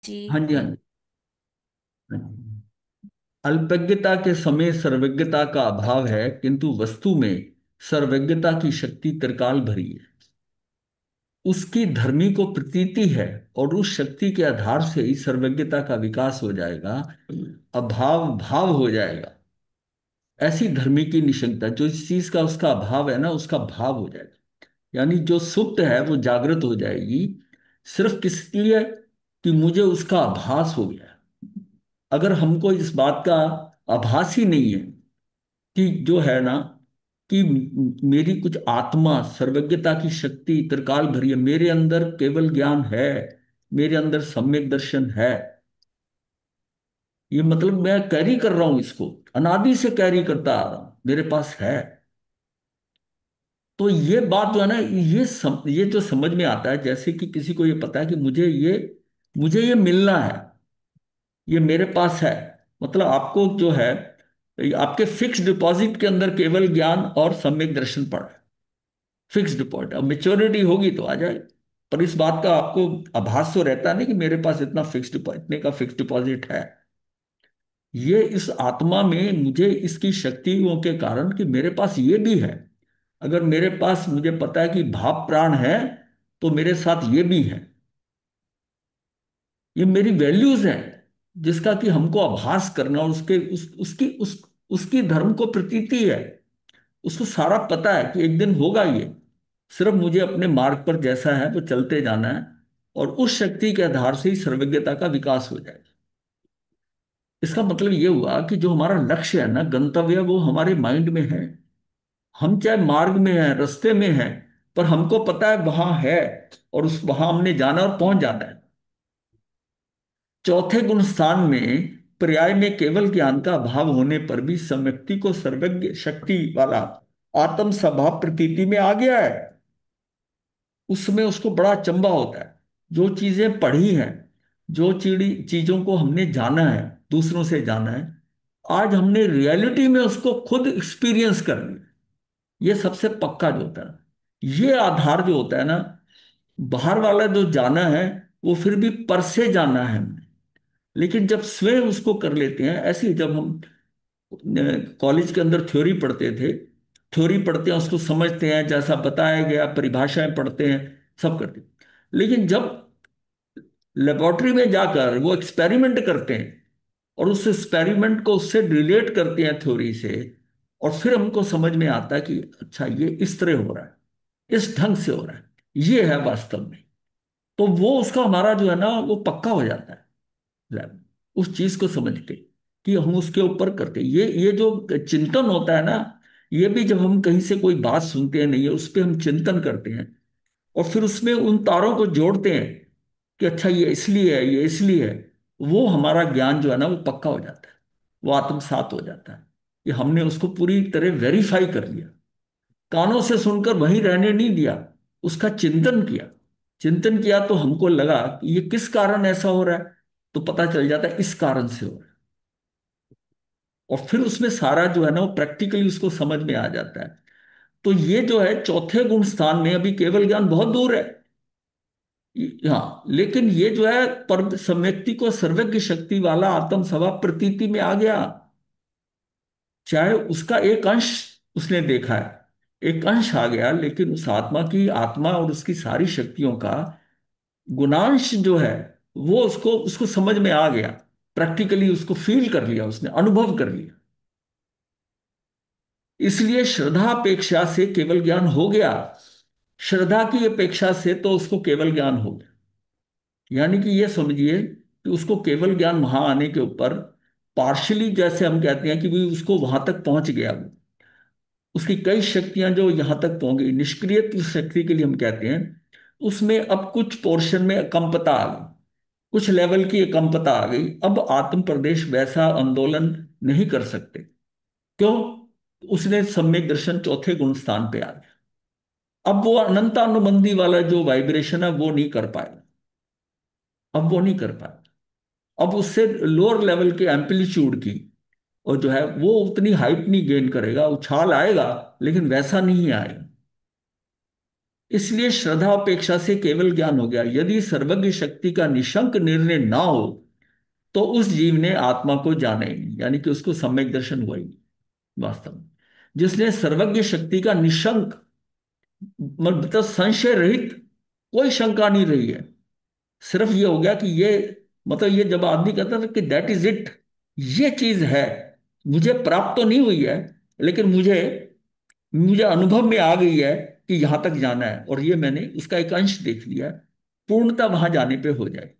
हाँ जी। जी, हाँ जी, हाँ जी। अल्पज्ञता के समय सर्वज्ञता का अभाव है, किंतु वस्तु में सर्वज्ञता की शक्ति त्रिकाल भरी है। उसकी धर्मी को प्रतीति है, और उस शक्ति के आधार से ही सर्वज्ञता का विकास हो जाएगा। अभाव भाव हो जाएगा। ऐसी धर्मी की निशंकता, जो इस चीज का उसका अभाव है ना, उसका भाव हो जाएगा। यानी जो सुप्त है वो जागृत हो जाएगी। सिर्फ किस लिए? कि मुझे उसका आभास हो गया। अगर हमको इस बात का आभास ही नहीं है कि जो है ना, कि मेरी कुछ आत्मा सर्वज्ञता की शक्ति त्रिकाल भरी है, मेरे अंदर केवल ज्ञान है, मेरे अंदर सम्यक दर्शन है, ये मतलब मैं कैरी कर रहा हूं इसको, अनादि से कैरी करता आ रहा हूं, मेरे पास है। तो ये बात जो है ना, ये जो समझ में आता है, जैसे कि किसी को ये पता है कि मुझे ये मिलना है, ये मेरे पास है। मतलब आपको जो है, आपके फिक्स डिपॉजिट के अंदर केवल ज्ञान और सम्यक दर्शन पड़ा है। फिक्स डिपॉजिट, अब मेच्योरिटी होगी तो आ जाए। पर इस बात का आपको आभास तो रहता नहीं कि मेरे पास इतना फिक्स डिपॉजिट, इतने का फिक्स डिपॉजिट है। ये इस आत्मा में मुझे इसकी शक्तियों के कारण कि मेरे पास ये भी है। अगर मेरे पास, मुझे पता है कि भाव प्राण है, तो मेरे साथ ये भी है। ये मेरी वैल्यूज हैं, जिसका कि हमको आभास करना, और उसकी धर्म को प्रतीति है। उसको सारा पता है कि एक दिन होगा ये। सिर्फ मुझे अपने मार्ग पर जैसा है वो चलते जाना है, और उस शक्ति के आधार से ही सर्वज्ञता का विकास हो जाएगा। इसका मतलब ये हुआ कि जो हमारा लक्ष्य है ना, गंतव्य, वो हमारे माइंड में है। हम चाहे मार्ग में हैं, रास्ते में हैं, पर हमको पता है वहां है, और उस वहां हमने जाना और पहुंच जाना है। चौथे गुण स्थान में पर्याय में केवल ज्ञान का अभाव होने पर भी सम्यक्ति को सर्वज्ञ शक्ति वाला आत्म स्वभाव प्रतीति में आ गया है। उसमें उसको बड़ा अचंभा होता है। जो चीजें पढ़ी हैं, जो चीजों को हमने जाना है, दूसरों से जाना है, आज हमने रियलिटी में उसको खुद एक्सपीरियंस कर लिया। ये सबसे पक्का जो होता है, ये आधार जो होता है ना, बाहर वाला जो जाना है, वो फिर भी पर से जाना है हमने। लेकिन जब स्वयं उसको कर लेते हैं, ऐसे ही जब हम कॉलेज के अंदर थ्योरी पढ़ते थे, थ्योरी पढ़ते हैं, उसको समझते हैं, जैसा बताया गया परिभाषाएं पढ़ते हैं, सब करते हैं। लेकिन जब लेबोरेटरी में जाकर वो एक्सपेरिमेंट करते हैं, और उस एक्सपेरिमेंट को उससे रिलेट करते हैं थ्योरी से, और फिर हमको समझ में आता है कि अच्छा, ये इस तरह हो रहा है, इस ढंग से हो रहा है, ये है वास्तव में। तो वो उसका हमारा जो है ना, वो पक्का हो जाता है लैब, उस चीज को समझ के, कि हम उसके ऊपर करते हैं। ये जो चिंतन होता है ना, ये भी जब हम कहीं से कोई बात सुनते हैं, नहीं है उस पर हम चिंतन करते हैं, और फिर उसमें उन तारों को जोड़ते हैं कि अच्छा, ये इसलिए है, ये इसलिए है। वो हमारा ज्ञान जो है ना, वो पक्का हो जाता है, वो आत्मसात हो जाता है, कि हमने उसको पूरी तरह वेरीफाई कर लिया। कानों से सुनकर वहीं रहने नहीं दिया, उसका चिंतन किया। चिंतन किया तो हमको लगा कि ये किस कारण ऐसा हो रहा है, तो पता चल जाता है इस कारण से हो रहा है। और फिर उसमें सारा जो है ना, वो प्रैक्टिकली उसको समझ में आ जाता है। तो ये जो है चौथे गुण स्थान में, अभी केवल ज्ञान बहुत दूर है। हाँ, लेकिन ये जो है पर सम्यक्ति को सर्वज्ञ शक्ति वाला आत्म स्वभाव प्रतीति में आ गया। चाहे उसका एक अंश उसने देखा है, एक अंश आ गया, लेकिन उस आत्मा की, आत्मा और उसकी सारी शक्तियों का गुणांश जो है, वो उसको उसको समझ में आ गया। प्रैक्टिकली उसको फील कर लिया, उसने अनुभव कर लिया। इसलिए श्रद्धा अपेक्षा से केवल ज्ञान हो गया। श्रद्धा की अपेक्षा से तो उसको केवल ज्ञान हो गया। यानी कि ये समझिए कि उसको केवल ज्ञान वहां आने के ऊपर पार्शली, जैसे हम कहते हैं कि भी उसको वहां तक पहुंच गया वो। उसकी कई शक्तियां जो यहां तक पहुंच गई, निष्क्रिय शक्ति के लिए हम कहते हैं, उसमें अब कुछ पोर्शन में अकम्पता आ गई, कुछ लेवल की अकम्पता आ गई। अब आत्म प्रदेश वैसा आंदोलन नहीं कर सकते। क्यों? उसने सम्यक दर्शन चौथे गुण स्थान पे आ गया। अब वो अनंतानुबंधी वाला जो वाइब्रेशन है, वो नहीं कर पाएगा। अब वो नहीं कर पाएगा। अब उससे लोअर लेवल के एम्पलीट्यूड की, और जो है वो उतनी हाइट नहीं गेन करेगा, उछाल आएगा, लेकिन वैसा नहीं आएगा। इसलिए श्रद्धा उपेक्षा से केवल ज्ञान हो गया। यदि सर्वज्ञ शक्ति का निशंक निर्णय ना हो तो उस जीव ने आत्मा को जाना ही नहीं, यानी कि उसको सम्यक दर्शन हुआ ही नहीं वास्तव में। जिसने सर्वज्ञ शक्ति का निशंक, मतलब संशय रहित, कोई शंका नहीं रही है, सिर्फ ये हो गया कि ये, मतलब ये जब आदमी कहता था कि दैट इज इट, ये चीज है, मुझे प्राप्त तो नहीं हुई है, लेकिन मुझे मुझे अनुभव में आ गई है कि यहां तक जाना है, और ये मैंने उसका एक अंश देख लिया है, पूर्णता वहां जाने पे हो जाए।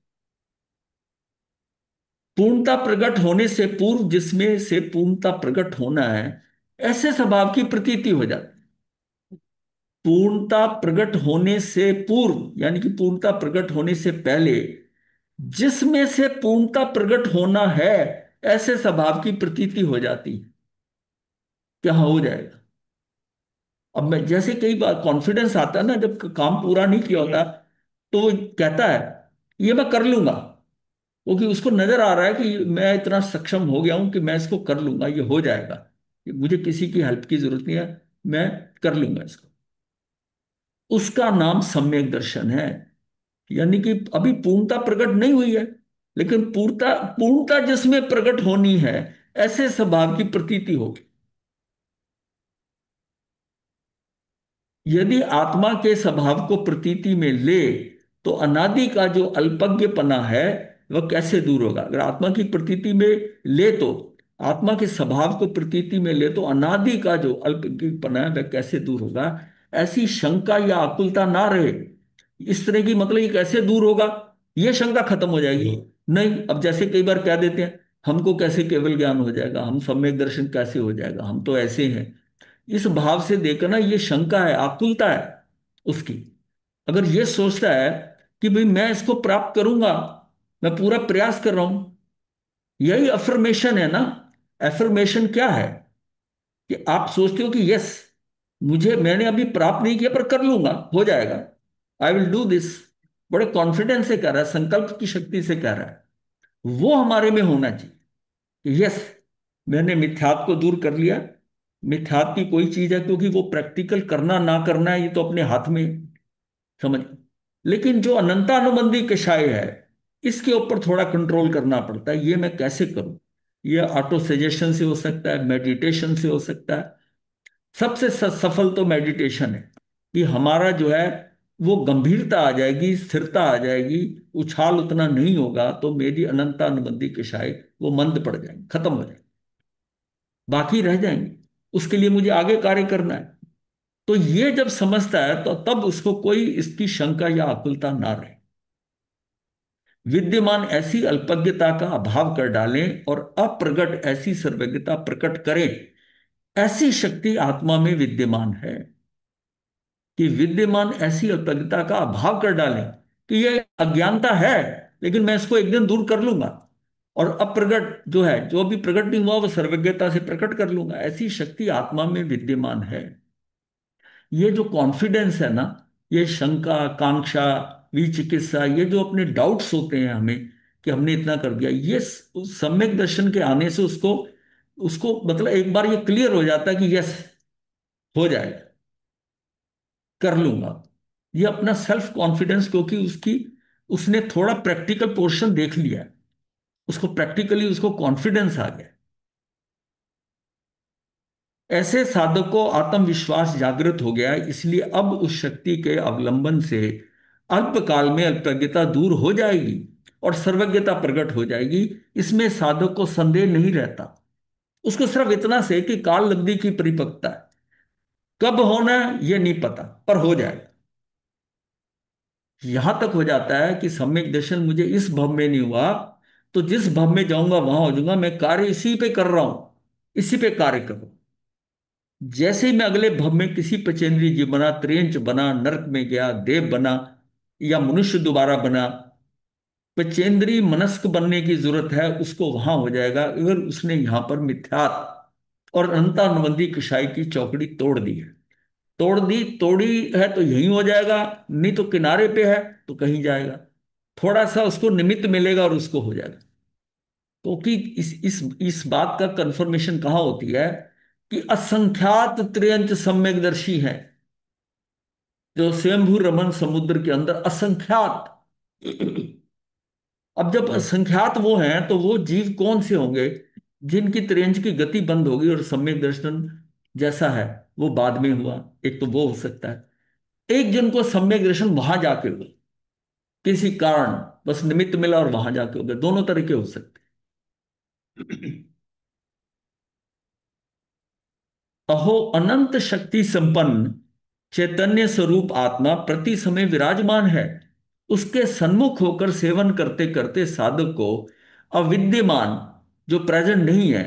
पूर्णता प्रकट होने से पूर्व, जिसमें से पूर्णता प्रकट होना है, ऐसे स्वभाव की प्रतीति हो जाती। पूर्णता प्रकट होने से पूर्व, यानी कि पूर्णता प्रकट होने से पहले, जिसमें से पूर्णता प्रकट होना है, ऐसे स्वभाव की प्रतीति हो जाती है। क्या हो जाएगा। अब मैं जैसे कई बार कॉन्फिडेंस आता है ना, जब काम पूरा नहीं किया होता, तो वो कहता है ये मैं कर लूंगा, क्योंकि उसको नजर आ रहा है कि मैं इतना सक्षम हो गया हूं कि मैं इसको कर लूंगा, ये हो जाएगा, मुझे किसी की हेल्प की जरूरत नहीं है, मैं कर लूंगा इसको। उसका नाम सम्यक दर्शन है। यानी कि अभी पूर्णता प्रकट नहीं हुई है, लेकिन पूर्णता पूर्णता जिसमें प्रकट होनी है, ऐसे स्वभाव की प्रतीति होगी। यदि आत्मा के स्वभाव को प्रतीति में ले, तो अनादि का जो अल्पज्ञपना है वह कैसे दूर होगा। अगर आत्मा की प्रतीति में ले तो, आत्मा के स्वभाव को प्रतीति में ले तो अनादि का जो अल्पज्ञपना है वह कैसे दूर होगा। ऐसी शंका या आकुलता ना रहे। इस तरह की, मतलब ये कैसे दूर होगा, ये शंका खत्म हो जाएगी। नहीं, अब जैसे कई बार कह देते हैं हमको कैसे केवल ज्ञान हो जाएगा, हम सम्यक दर्शन कैसे हो जाएगा, हम तो ऐसे हैं। इस भाव से देखकर ना, ये शंका है, आकुलता है उसकी। अगर ये सोचता है कि भाई मैं इसको प्राप्त करूंगा, मैं पूरा प्रयास कर रहा हूं, यही अफर्मेशन है ना। एफर्मेशन क्या है कि आप सोचते हो कि यस, मैंने अभी प्राप्त नहीं किया पर कर लूंगा, हो जाएगा, आई विल डू दिस, बड़े कॉन्फिडेंस से कह रहा है, संकल्प की शक्ति से कह रहा है। वो हमारे में होना चाहिए कि यस, मैंने मिथ्यात्व को दूर कर लिया। मिथ्यात्व की कोई चीज है, क्योंकि वो प्रैक्टिकल करना ना करना है, ये तो अपने हाथ में, समझ। लेकिन जो अनंतानुबंधी कषाय है, इसके ऊपर थोड़ा कंट्रोल करना पड़ता है। ये मैं कैसे करूं। ये ऑटो सजेशन से हो सकता है, मेडिटेशन से हो सकता है। सबसे सफल तो मेडिटेशन है, कि हमारा जो है वो गंभीरता आ जाएगी, स्थिरता आ जाएगी, उछाल उतना नहीं होगा, तो मेरी अनंतानुबंधी कषाय वो मंद पड़ जाएंगे, खत्म हो जाएंगे, बाकी रह जाएंगे। उसके लिए मुझे आगे कार्य करना है। तो ये जब समझता है, तो तब उसको कोई इसकी शंका या आकुलता ना रहे। विद्यमान ऐसी अल्पज्ञता का अभाव कर डालें और अप्रगट ऐसी सर्वज्ञता प्रकट करें। ऐसी शक्ति आत्मा में विद्यमान है, कि विद्यमान ऐसी अल्पज्ञता का अभाव कर डालें कि ये अज्ञानता है, लेकिन मैं इसको एक दिन दूर कर लूंगा, और अप्रगट जो है, जो भी प्रकट नहीं हुआ, वो सर्वज्ञता से प्रकट कर लूंगा। ऐसी शक्ति आत्मा में विद्यमान है। ये जो कॉन्फिडेंस है ना, ये शंका, कांक्षा, विचिकित्सा, ये जो अपने डाउट्स होते हैं हमें कि हमने इतना कर दिया, ये सम्यक दर्शन के आने से उसको उसको मतलब एक बार ये क्लियर हो जाता है कि यस, हो जाएगा, कर लूंगा। ये अपना सेल्फ कॉन्फिडेंस, क्योंकि उसकी उसने थोड़ा प्रैक्टिकल पोर्शन देख लिया है, उसको प्रैक्टिकली उसको कॉन्फिडेंस आ गया। ऐसे साधक को आत्मविश्वास जागृत हो गया, इसलिए अब उस शक्ति के अवलंबन से अल्पकाल में अल्पज्ञता दूर हो जाएगी और सर्वज्ञता प्रकट हो जाएगी। इसमें साधक को संदेह नहीं रहता। उसको सिर्फ इतना से कि काल लब्धि की परिपक्वता है, कब होना है ये नहीं पता, पर हो जाएगा। यहां तक हो जाता है कि सम्यक दर्शन मुझे इस भव में नहीं हुआ, तो जिस भव में जाऊंगा वहां हो जाऊंगा, मैं कार्य इसी पे कर रहा हूं, इसी पे कार्य करूं। जैसे ही मैं अगले भव में किसी पचेंद्रीय जीव बना, त्रियंच बना, नरक में गया, देव बना, या मनुष्य दोबारा बना, पचेंद्रीय मनस्क बनने की जरूरत है, उसको वहां हो जाएगा अगर उसने यहां पर मिथ्यात और अनंतानुबंधी कषाय की चौकड़ी तोड़ दी है। तोड़ दी, तोड़ी है तो यहीं हो जाएगा, नहीं तो किनारे पे है तो कहीं जाएगा, थोड़ा सा उसको निमित्त मिलेगा और उसको हो जाएगा। क्योंकि इस बात का कंफर्मेशन कहाँ होती है कि असंख्यात त्रियंच सम्यकदर्शी हैं। जो स्वयंभू रमन समुद्र के अंदर असंख्यात। अब जब असंख्यात वो हैं तो वो जीव कौन से होंगे जिनकी त्रियंच की गति बंद होगी और सम्यक दर्शन जैसा है वो बाद में हुआ। एक तो वो हो सकता है, एक जन को सम्यक दर्शन वहां जाके हुआ, किसी कारण बस निमित्त मिला और वहां जाके हो गया। दोनों तरीके हो सकते हैं। अहो अनंत शक्ति संपन्न चैतन्य स्वरूप आत्मा प्रति समय विराजमान है। उसके सन्मुख होकर सेवन करते करते साधक को अविद्यमान, जो प्रेजेंट नहीं है,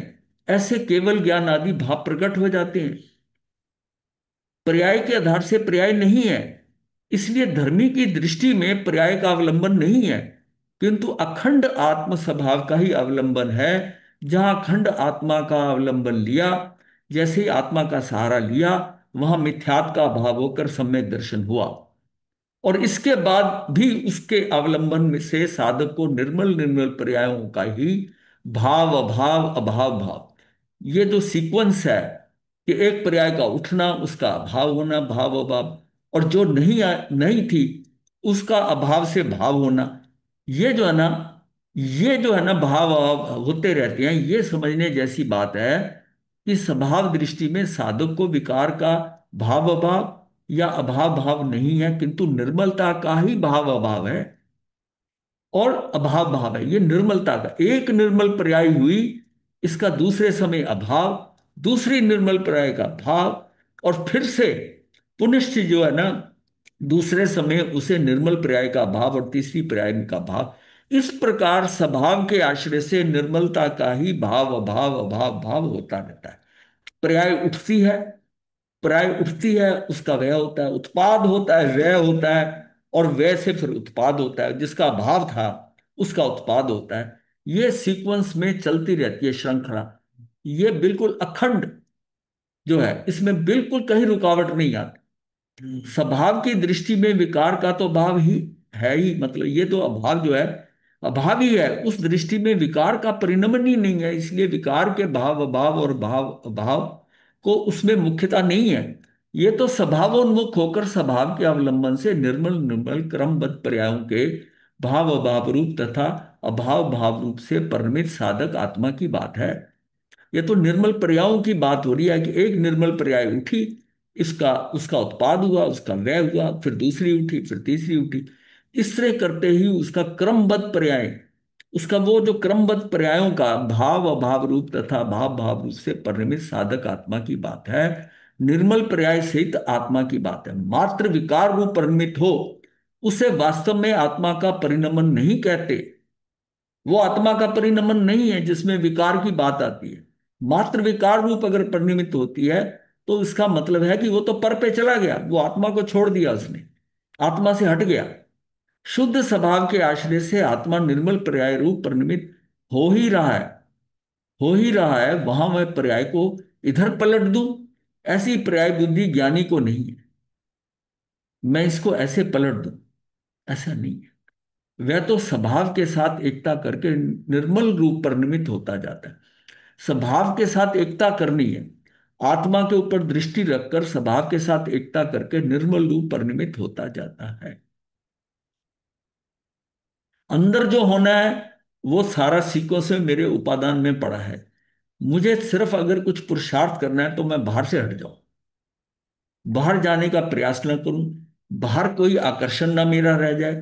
ऐसे केवल ज्ञान आदि भाव प्रकट हो जाते हैं। पर्याय के आधार से पर्याय नहीं है, इसलिए धर्मी की दृष्टि में पर्याय का अवलंबन नहीं है, किंतु अखंड आत्म स्वभाव का ही अवलंबन है। जहां अखंड आत्मा का अवलंबन लिया, जैसे ही आत्मा का सहारा लिया, वहां मिथ्यात्व का अभाव होकर सम्यक दर्शन हुआ। और इसके बाद भी उसके अवलंबन में से साधक को निर्मल निर्मल पर्यायों का ही भाव अभाव अभाव भाव, ये जो सीक्वेंस है कि एक पर्याय का उठना, उसका अभाव होना, भाव अभाव, और जो नहीं थी उसका अभाव से भाव होना, ये जो है ना, ये जो है ना भाव अभाव होते रहते हैं। ये समझने जैसी बात है कि स्वभाव दृष्टि में साधक को विकार का भाव अभाव या अभाव भाव नहीं है, किंतु निर्मलता का ही भाव अभाव है और अभाव भाव है। ये निर्मलता का एक निर्मल पर्याय हुई, इसका दूसरे समय अभाव, दूसरी निर्मल पर्याय का भाव, और फिर से पुनश्च जो है ना दूसरे समय उसे निर्मल पर्याय का भाव और तीसरी पर्याय का भाव। इस प्रकार स्वभाव के आश्रय से निर्मलता का ही भाव अभाव अभाव भाव होता रहता है। पर्याय उठती है, प्राय उठती है, उसका व्यय होता है, उत्पाद होता है, व्यय होता है, और व्यय से फिर उत्पाद होता है, जिसका अभाव था उसका उत्पाद होता है। ये सीक्वेंस में चलती रहती है श्रृंखला। ये बिल्कुल अखंड जो है, इसमें बिल्कुल कहीं रुकावट नहीं आती। स्वभाव की दृष्टि में विकार का तो भाव ही है ही, मतलब ये तो अभाव जो है अभाव ही है, उस दृष्टि में विकार का परिणमन ही नहीं है, इसलिए विकार के भाव अभाव और भाव अभाव को उसमें मुख्यता नहीं है। ये तो स्वभावोन्मुख होकर स्वभाव के अवलंबन से निर्मल निर्मल क्रमबद्ध पर्यायों के भाव अभाव रूप तथा अभाव भाव रूप से परिणमित साधक आत्मा की बात है। ये तो निर्मल पर्यायों की बात हो रही है कि एक निर्मल पर्याय उठी, इसका उसका उत्पाद हुआ, उसका व्यय हुआ, फिर दूसरी उठी, फिर तीसरी उठी। इस तरह करते ही उसका क्रमबद्ध पर्याय, उसका वो जो क्रमबद्ध पर्यायों का भाव अभाव रूप तथा भाव भाव रूप से परिणमित साधक आत्मा की बात है। निर्मल पर्याय सहित आत्मा की बात है। मात्र विकार रूप परिणमित हो, उसे वास्तव में आत्मा का परिणमन नहीं कहते। वो आत्मा का परिणमन नहीं है जिसमें विकार की बात आती है। मात्र विकार रूप अगर परिणमित होती है तो इसका मतलब है कि वो तो पर पे चला गया, वो आत्मा को छोड़ दिया, उसने आत्मा से हट गया। शुद्ध स्वभाव के आश्रय से आत्मा निर्मल पर्याय रूप परिणमित हो ही रहा है, हो ही रहा है। वहां मैं पर्याय को इधर पलट दूं, ऐसी पर्याय बुद्धि ज्ञानी को नहीं है। मैं इसको ऐसे पलट दूं, ऐसा नहीं है। वह तो स्वभाव के साथ एकता करके निर्मल रूप परिणमित होता जाता है। स्वभाव के साथ एकता करनी है, आत्मा के ऊपर दृष्टि रखकर स्वभाव के साथ एकता करके निर्मल रूप परिणमित होता जाता है। अंदर जो होना है वो सारा सीक्वेंस में मेरे उपादान में पड़ा है। मुझे सिर्फ अगर कुछ पुरुषार्थ करना है तो मैं बाहर से हट जाऊं, बाहर जाने का प्रयास न करूं, बाहर कोई आकर्षण ना मेरा रह जाए,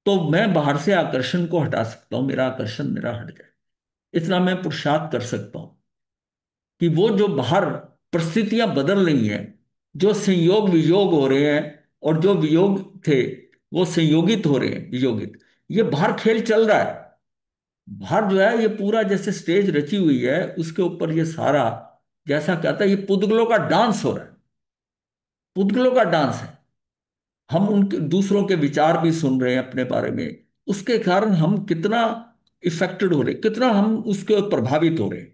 तो मैं बाहर से आकर्षण को हटा सकता हूं, मेरा आकर्षण मेरा हट जाए। इतना मैं पुरुषार्थ कर सकता हूं कि वो जो बाहर परिस्थितियां बदल रही हैं, जो संयोग वियोग हो रहे हैं, और जो वियोग थे वो संयोगित हो रहे हैं, वियोगित, ये बाहर खेल चल रहा है। बाहर जो है ये पूरा जैसे स्टेज रची हुई है, उसके ऊपर ये सारा, जैसा कहता है, ये पुतगलों का डांस हो रहा है, पुतगलों का डांस है। हम उनके दूसरों के विचार भी सुन रहे हैं अपने बारे में, उसके कारण हम कितना इफेक्टेड हो रहे, कितना हम उसके प्रभावित हो रहे।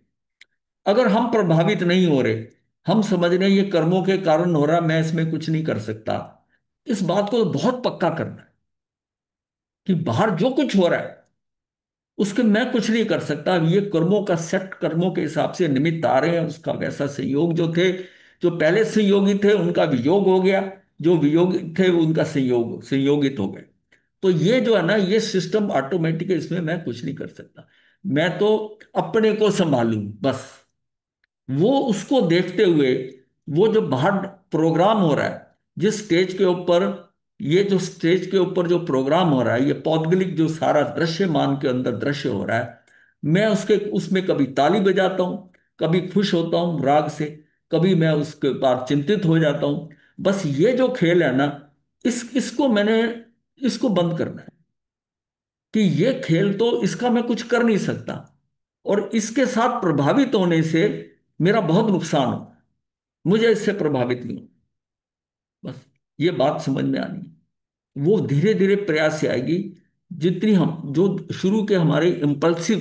अगर हम प्रभावित नहीं हो रहे, हम समझ रहे हैं ये कर्मों के कारण हो रहा, मैं इसमें कुछ नहीं कर सकता, इस बात को बहुत पक्का करना है कि बाहर जो कुछ हो रहा है उसके मैं कुछ नहीं कर सकता। अब ये कर्मों का सेट, कर्मों के हिसाब से निमित्त आ रहे हैं, उसका वैसा संयोग जो थे, जो पहले संयोगी थे उनका वियोग हो गया, जो वियोग थे वो उनका संयोगित हो गए। तो ये जो है ना, ये सिस्टम ऑटोमेटिक है, इसमें मैं कुछ नहीं कर सकता। मैं तो अपने को संभालूं बस। वो उसको देखते हुए, वो जो बाहर प्रोग्राम हो रहा है, जिस स्टेज के ऊपर, ये जो स्टेज के ऊपर जो प्रोग्राम हो रहा है, ये पौद्गलिक जो सारा दृश्यमान के अंदर दृश्य हो रहा है, मैं उसके उसमें कभी ताली बजाता हूँ, कभी खुश होता हूँ राग से, कभी मैं उसके बाद चिंतित हो जाता हूँ। बस ये जो खेल है ना, इसको मैंने, इसको बंद करना है। कि ये खेल तो इसका मैं कुछ कर नहीं सकता, और इसके साथ प्रभावित होने से मेरा बहुत नुकसान हो, मुझे इससे प्रभावित नहीं हो। बस ये बात समझ में आनी है। वो धीरे धीरे प्रयास से आएगी। जितनी हम जो शुरू के हमारे इम्पल्सिव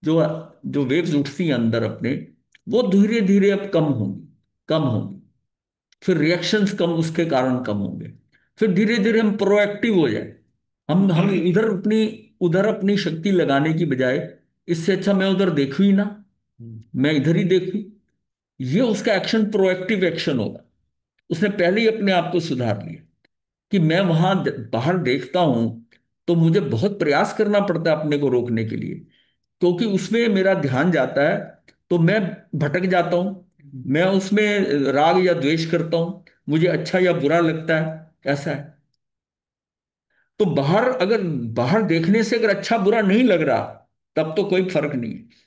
जो जो वेव्स उठती हैं अंदर अपने, वो धीरे धीरे अब कम होंगी, कम होंगी। फिर रिएक्शंस कम, उसके कारण कम होंगे। फिर धीरे धीरे हम प्रोएक्टिव हो जाए। हम उधर अपनी शक्ति लगाने की बजाय, इससे अच्छा मैं उधर देखूं ही ना, मैं इधर ही देखूं। ये उसका एक्शन प्रोएक्टिव एक्शन होगा। उसने पहले ही अपने आप को सुधार लिया। कि मैं वहां बाहर देखता हूं, तो मुझे बहुत प्रयास करना पड़ता है अपने को रोकने के लिए, क्योंकि उसमें मेरा ध्यान जाता है, तो मैं भटक जाता हूं। मैं उसमें राग या द्वेष करता हूं, मुझे अच्छा या बुरा लगता है, ऐसा है। तो बाहर देखने से अगर अच्छा बुरा नहीं लग रहा, तब तो कोई फर्क नहीं है।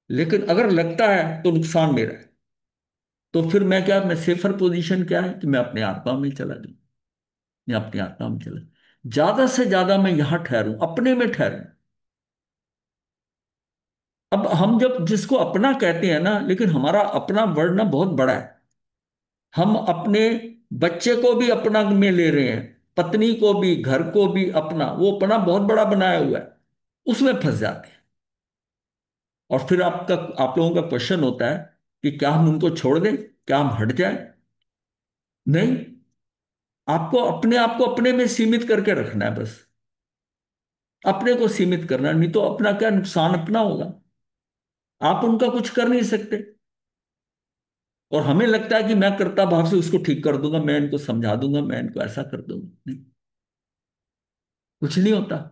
लेकिन अगर लगता है तो नुकसान मेरा है। तो फिर मैं सेफर पोजीशन क्या है कि मैं अपने आत्मा में चला जाऊं। मैं अपने आत्मा में चला, ज्यादा से ज्यादा मैं यहां ठहरूं, अपने में ठहरूं। अब हम जब जिसको अपना कहते हैं ना, लेकिन हमारा अपना वर्ड ना बहुत बड़ा है। हम अपने बच्चे को भी अपना में ले रहे हैं, पत्नी को भी, घर को भी अपना, वो अपना बहुत बड़ा बनाया हुआ है, उसमें फंस जाते हैं। और फिर आप लोगों का क्वेश्चन होता है कि क्या हम उनको छोड़ दें, क्या हम हट जाएं? नहीं, आपको अपने आप को अपने में सीमित करके रखना है बस। अपने को सीमित करना, नहीं तो अपना क्या नुकसान अपना होगा। आप उनका कुछ कर नहीं सकते। और हमें लगता है कि मैं कर्ता भाव से उसको ठीक कर दूंगा, मैं इनको समझा दूंगा, मैं इनको ऐसा कर दूंगा। नहीं, कुछ नहीं होता।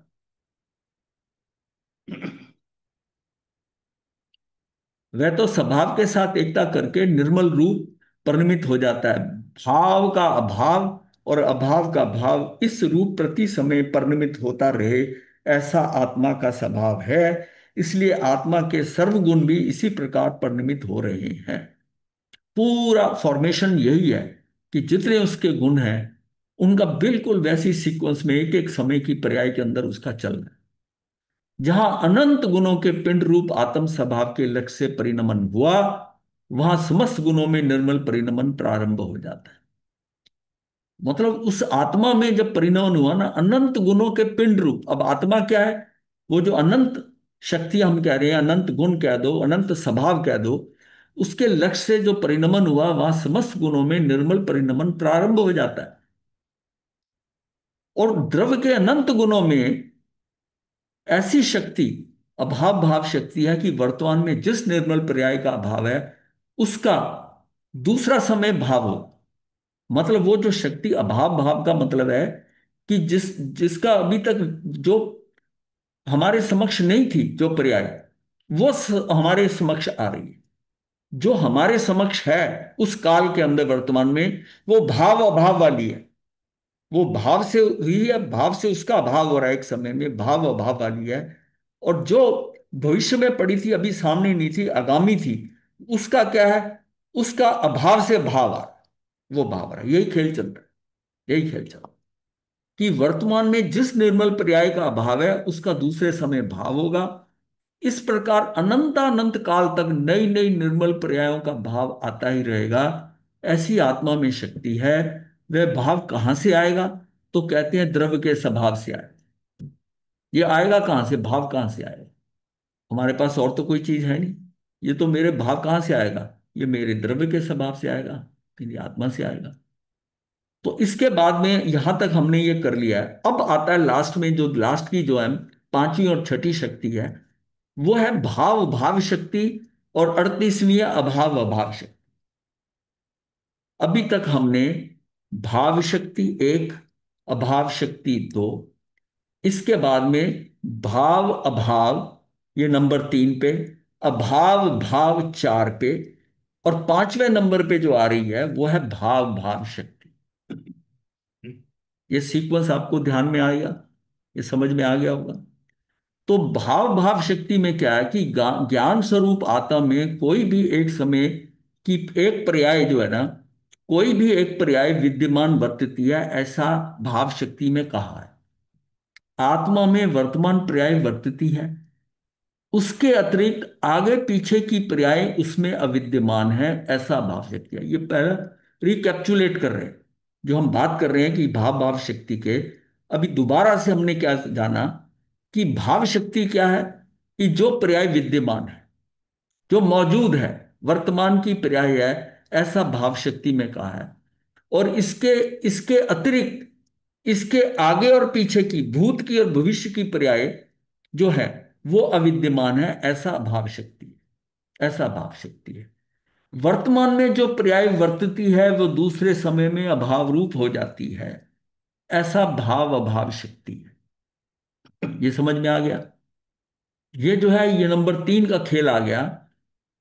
वह तो स्वभाव के साथ एकता करके निर्मल रूप परिणमित हो जाता है। भाव का अभाव और अभाव का भाव इस रूप प्रति समय परिणमित होता रहे, ऐसा आत्मा का स्वभाव है। इसलिए आत्मा के सर्वगुण भी इसी प्रकार परिणमित हो रहे हैं। पूरा फॉर्मेशन यही है कि जितने उसके गुण हैं, उनका बिल्कुल वैसी सीक्वेंस में एक एक समय की पर्याय के अंदर उसका चलना है। जहां अनंत गुणों के पिंड रूप आत्म स्वभाव के लक्ष्य से परिणमन हुआ, वहां समस्त गुणों में निर्मल परिणमन प्रारंभ हो जाता है। मतलब उस आत्मा में जब परिणमन हुआ ना, अनंत गुणों के पिंड रूप, अब आत्मा क्या है? वो जो अनंत शक्ति हम कह रहे हैं, अनंत गुण कह दो, अनंत स्वभाव कह दो, उसके लक्ष्य से जो परिणमन हुआ, वहां समस्त गुणों में निर्मल परिणमन प्रारंभ हो जाता है। और द्रव्य के अनंत गुणों में ऐसी शक्ति, अभाव भाव शक्ति है कि वर्तमान में जिस निर्मल पर्याय का अभाव है, उसका दूसरा समय भाव हो। मतलब वो जो शक्ति, अभाव भाव का मतलब है कि जिसका अभी तक जो हमारे समक्ष नहीं थी, जो पर्याय, वो हमारे समक्ष आ रही है। जो हमारे समक्ष है उस काल के अंदर वर्तमान में, वो भाव अभाव वाली है। वो भाव से हुई है, भाव से उसका अभाव हो रहा है, एक समय में भाव अभाव वाली है। और जो भविष्य में पड़ी थी, अभी सामने नहीं थी, आगामी थी, उसका क्या है? उसका अभाव से भाव आ रहा है, वो भाव आ रहा है। यही खेल चल रहा है, यही खेल चल रहा है कि वर्तमान में जिस निर्मल पर्याय का अभाव है, उसका दूसरे समय भाव होगा। इस प्रकार अनंतानंत काल तक नई नई निर्मल पर्यायों का भाव आता ही रहेगा। ऐसी आत्मा में शक्ति है। वह भाव कहां से आएगा? तो कहते हैं द्रव्य के स्वभाव से आएगा। ये आएगा कहां से? भाव कहां से आएगा? हमारे पास और तो कोई चीज है नहीं। ये तो मेरे भाव कहां से आएगा? ये मेरे द्रव्य के स्वभाव से आएगा, मेरी आत्मा से आएगा। तो इसके बाद में यहां तक हमने ये कर लिया है। अब आता है लास्ट में, जो लास्ट की जो है पांचवी और छठी शक्ति है, वो है भाव भाव शक्ति। और 38वीं है अभाव अभाव शक्ति। अभी तक हमने भाव शक्ति एक, अभाव शक्ति दो, इसके बाद में भाव अभाव, ये नंबर तीन पे, अभाव भाव चार पे, और पांचवें नंबर पे जो आ रही है वो है भाव भाव शक्ति। ये सीक्वेंस आपको ध्यान में आएगा, ये समझ में आ गया होगा। तो भाव भाव शक्ति में क्या है कि ज्ञान स्वरूप आत्मा में कोई भी एक समय की एक पर्याय जो है ना, कोई भी एक पर्याय विद्यमान वर्तती है, ऐसा भाव शक्ति में कहा है। आत्मा में वर्तमान पर्याय वर्तती है, उसके अतिरिक्त आगे पीछे की पर्याय उसमें अविद्यमान है, ऐसा भाव शक्ति है। ये पहला रिकैप्चुलेट कर रहे हैं जो हम बात कर रहे हैं कि भाव भाव शक्ति के। अभी दोबारा से हमने क्या जाना कि भाव शक्ति क्या है, कि जो पर्याय विद्यमान है, जो मौजूद है, वर्तमान की पर्याय है, ऐसा भाव शक्ति में कहा है। और इसके इसके अतिरिक्त इसके आगे और पीछे की, भूत की और भविष्य की पर्याय जो है वो अविद्यमान है, ऐसा भाव शक्ति है, ऐसा भाव शक्ति है। वर्तमान में जो पर्याय वर्तती है वो दूसरे समय में अभाव रूप हो जाती है, ऐसा भाव अभाव शक्ति है। ये समझ में आ गया। ये जो है ये नंबर तीन का खेल आ गया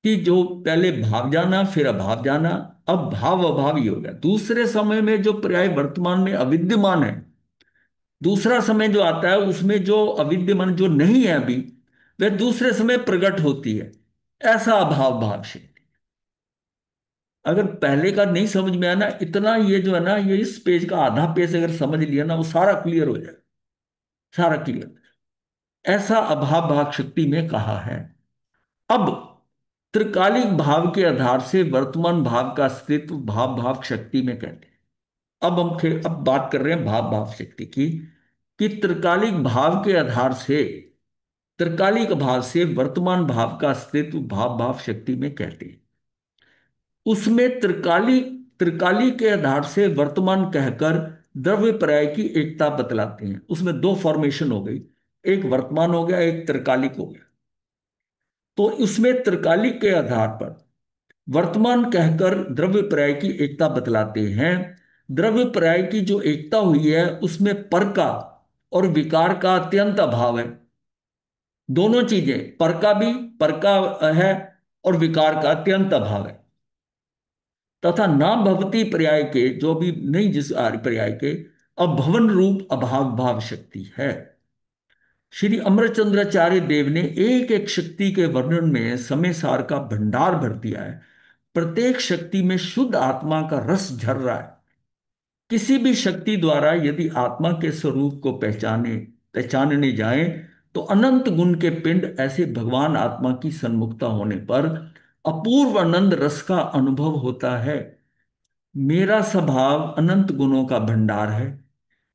कि जो पहले भाव जाना फिर अभाव जाना, अब भाव अभाव ही हो गया। दूसरे समय में जो पर्याय वर्तमान में अविद्यमान है, दूसरा समय जो आता है उसमें जो अविद्यमान जो नहीं है अभी, वह दूसरे समय प्रकट होती है, ऐसा अभाव भाव शक्ति। अगर पहले का नहीं समझ में आया ना इतना, ये जो है ना, ये इस पेज का आधा पेज अगर समझ लिया ना, वो सारा क्लियर हो जाएगा, सारा क्लियर। ऐसा अभाव भाव शक्ति में कहा है। अब त्रिकालिक भाव के आधार से वर्तमान भाव का अस्तित्व भाव भाव शक्ति में कहते हैं। अब बात कर रहे हैं भाव भाव शक्ति की, कि त्रिकालिक भाव के आधार से, त्रिकालिक भाव से वर्तमान भाव का अस्तित्व भाव भाव शक्ति में कहते हैं। उसमें त्रिकाली त्रिकाली के आधार से वर्तमान कहकर द्रव्य पर्याय की एकता बतलाते हैं। उसमें दो फॉर्मेशन हो गई, एक वर्तमान हो गया, एक त्रिकालिक हो गया। तो उसमें त्रिकालिक के आधार पर वर्तमान कहकर द्रव्य पर्याय की एकता बतलाते हैं। द्रव्य पर्याय की जो एकता हुई है उसमें पर का और विकार का अत्यंत अभाव है। दोनों चीजें, पर का है और विकार का अत्यंत अभाव है। तथा नाम भवती पर्याय के, जो भी नहीं जिस आर्य पर्याय के, अभवन रूप अभाव भाव शक्ति है। श्री अमरचंद्राचार्य देव ने एक एक शक्ति के वर्णन में समय सार का भंडार भर दिया है। प्रत्येक शक्ति में शुद्ध आत्मा का रस झर रहा है। किसी भी शक्ति द्वारा यदि आत्मा के स्वरूप को पहचानने जाए तो अनंत गुण के पिंड ऐसे भगवान आत्मा की सन्मुखता होने पर अपूर्व आनंद रस का अनुभव होता है। मेरा स्वभाव अनंत गुणों का भंडार है,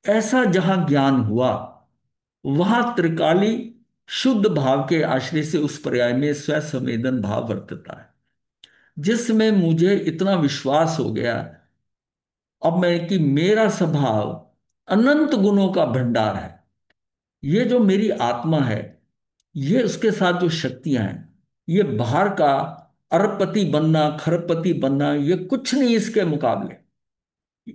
ऐसा जहां ज्ञान हुआ वहां त्रिकाली शुद्ध भाव के आश्रय से उस पर्याय में स्व संवेदन भाव वर्तता है, जिसमें मुझे इतना विश्वास हो गया अब मैं कि मेरा स्वभाव अनंत गुणों का भंडार है। ये जो मेरी आत्मा है, ये उसके साथ जो शक्तियां हैं, ये बाहर का अरबपति बनना खरबपति बनना ये कुछ नहीं इसके मुकाबले।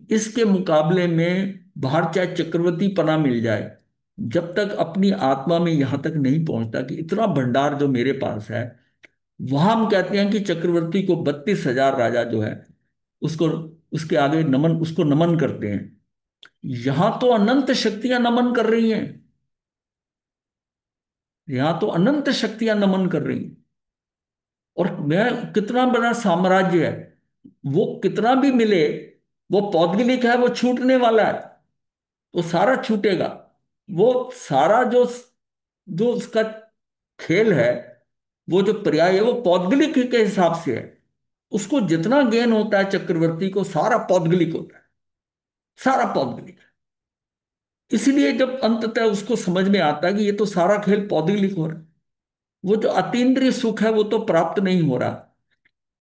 इसके मुकाबले में बाहर चाहे चक्रवर्ती पना मिल जाए, जब तक अपनी आत्मा में यहां तक नहीं पहुंचता कि इतना भंडार जो मेरे पास है। वहां हम कहते हैं कि चक्रवर्ती को 32,000 राजा जो है उसको, उसके आगे नमन, उसको नमन करते हैं। यहां तो अनंत शक्तियां नमन कर रही हैं, यहां तो अनंत शक्तियां नमन कर रही हैं। और मैं कितना बड़ा साम्राज्य है, वो कितना भी मिले, वो पौद्गलिक है, वो छूटने वाला है, वो सारा छूटेगा। वो सारा जो जो उसका खेल है, वो जो पर्याय है वो पौद्गलिक के हिसाब से है। उसको जितना गेन होता है चक्रवर्ती को, सारा पौद्गलिक होता है, सारा पौद्गलिक। इसलिए जब अंततः उसको समझ में आता है कि ये तो सारा खेल पौद्गलिक हो रहा है, वो जो अतीन्द्रिय सुख है वो तो प्राप्त नहीं हो रहा।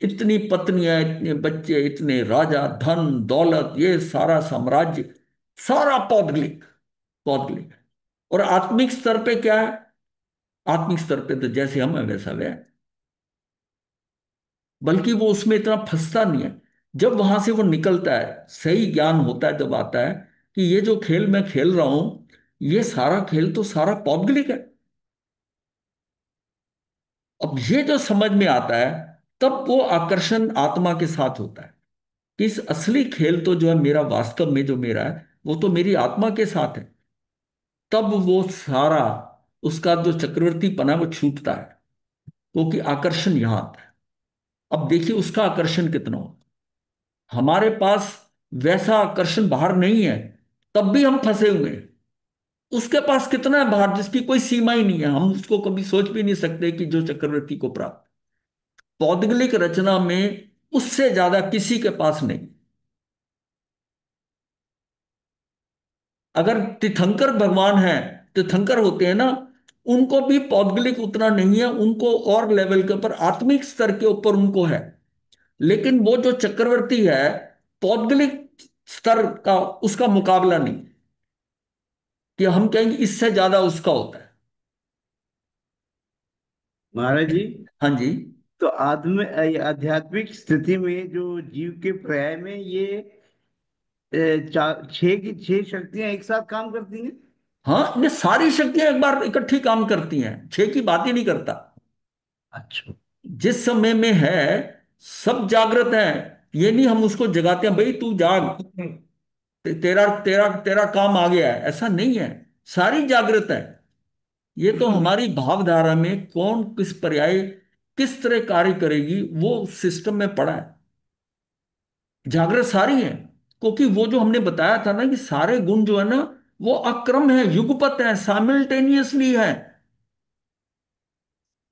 इतनी पत्नियां, इतने बच्चे, इतने राजा, धन दौलत, ये सारा साम्राज्य, सारा पौद्गलिक, पौद्गलिक। और आत्मिक स्तर पे क्या है? आत्मिक स्तर पे तो जैसे हम है वैसा वह है, बल्कि वो उसमें इतना फंसता नहीं है। जब वहां से वो निकलता है, सही ज्ञान होता है, जब आता है कि ये जो खेल मैं खेल रहा हूं, ये सारा खेल तो सारा पौद्गलिक है। अब ये जो समझ में आता है, तब वो आकर्षण आत्मा के साथ होता है कि इस असली खेल तो जो है मेरा, वास्तव में जो मेरा है, वो तो मेरी आत्मा के साथ है। तब वो सारा, उसका जो चक्रवर्ती पना वो छूटता है, क्योंकि आकर्षण यहां आता है। अब देखिए उसका आकर्षण कितना हो। हमारे पास वैसा आकर्षण बाहर नहीं है, तब भी हम फंसे हुए हैं। उसके पास कितना है बाहर, जिसकी कोई सीमा ही नहीं है, हम उसको कभी सोच भी नहीं सकते कि जो चक्रवर्ती को प्राप्त पौद्गलिक रचना में उससे ज्यादा किसी के पास नहीं। अगर तीर्थंकर भगवान है, तीर्थंकर होते हैं ना, उनको भी पौद्गलिक उतना नहीं है, उनको और लेवल के ऊपर, आत्मिक स्तर के ऊपर उनको है। लेकिन वो जो चक्रवर्ती है, पौद्गलिक स्तर का उसका मुकाबला नहीं, कि हम कहेंगे इससे ज्यादा उसका होता है। महाराज जी, हाँ जी। तो आध्यात्मिक स्थिति में जो जीव के पर्याय में ये छह की छह शक्तियां एक साथ काम करती हैं। हाँ, ये सारी शक्तियां एक बार इकट्ठी काम करती हैं, छह की बात ही नहीं करता। अच्छा। जिस समय में है, सब जागृत हैं। ये नहीं हम उसको जगाते हैं, भाई तू जाग, तेरा तेरा तेरा काम आ गया है, ऐसा नहीं है। सारी जागृत है। ये तो हमारी भावधारा में कौन किस पर्याय, किस तरह कार्य करेगी, वो सिस्टम में पड़ा है। जागृत सारी है, क्योंकि वो जो हमने बताया था ना कि सारे गुण जो है ना, वो अक्रम है, युगपत है, साइमल्टेनियसली है।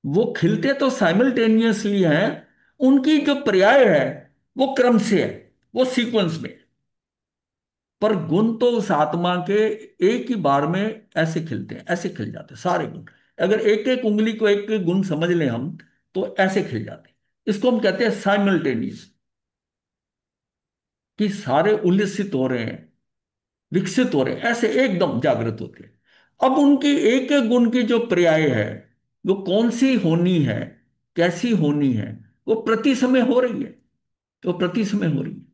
वो खिलते तो साइमल्टेनियसली हैं, उनकी जो पर्याय है वो क्रम से है, वो सीक्वेंस में। पर गुण तो उस आत्मा के एक ही बार में ऐसे खिलते हैं, ऐसे खिल जाते हैं सारे गुण। अगर एक एक उंगली को एक एक गुण समझ लें हम, तो ऐसे खिल जाते हैं। इसको हम कहते हैं साइमल्टेनियस, कि सारे उल्लसित हो रहे हैं, विकसित हो रहे हैं, ऐसे एकदम जागृत होते हैं। अब उनकी एक एक गुण की जो पर्याय है, वो कौन सी होनी है, कैसी होनी है, वो प्रति समय हो रही है। वो प्रति समय हो रही है।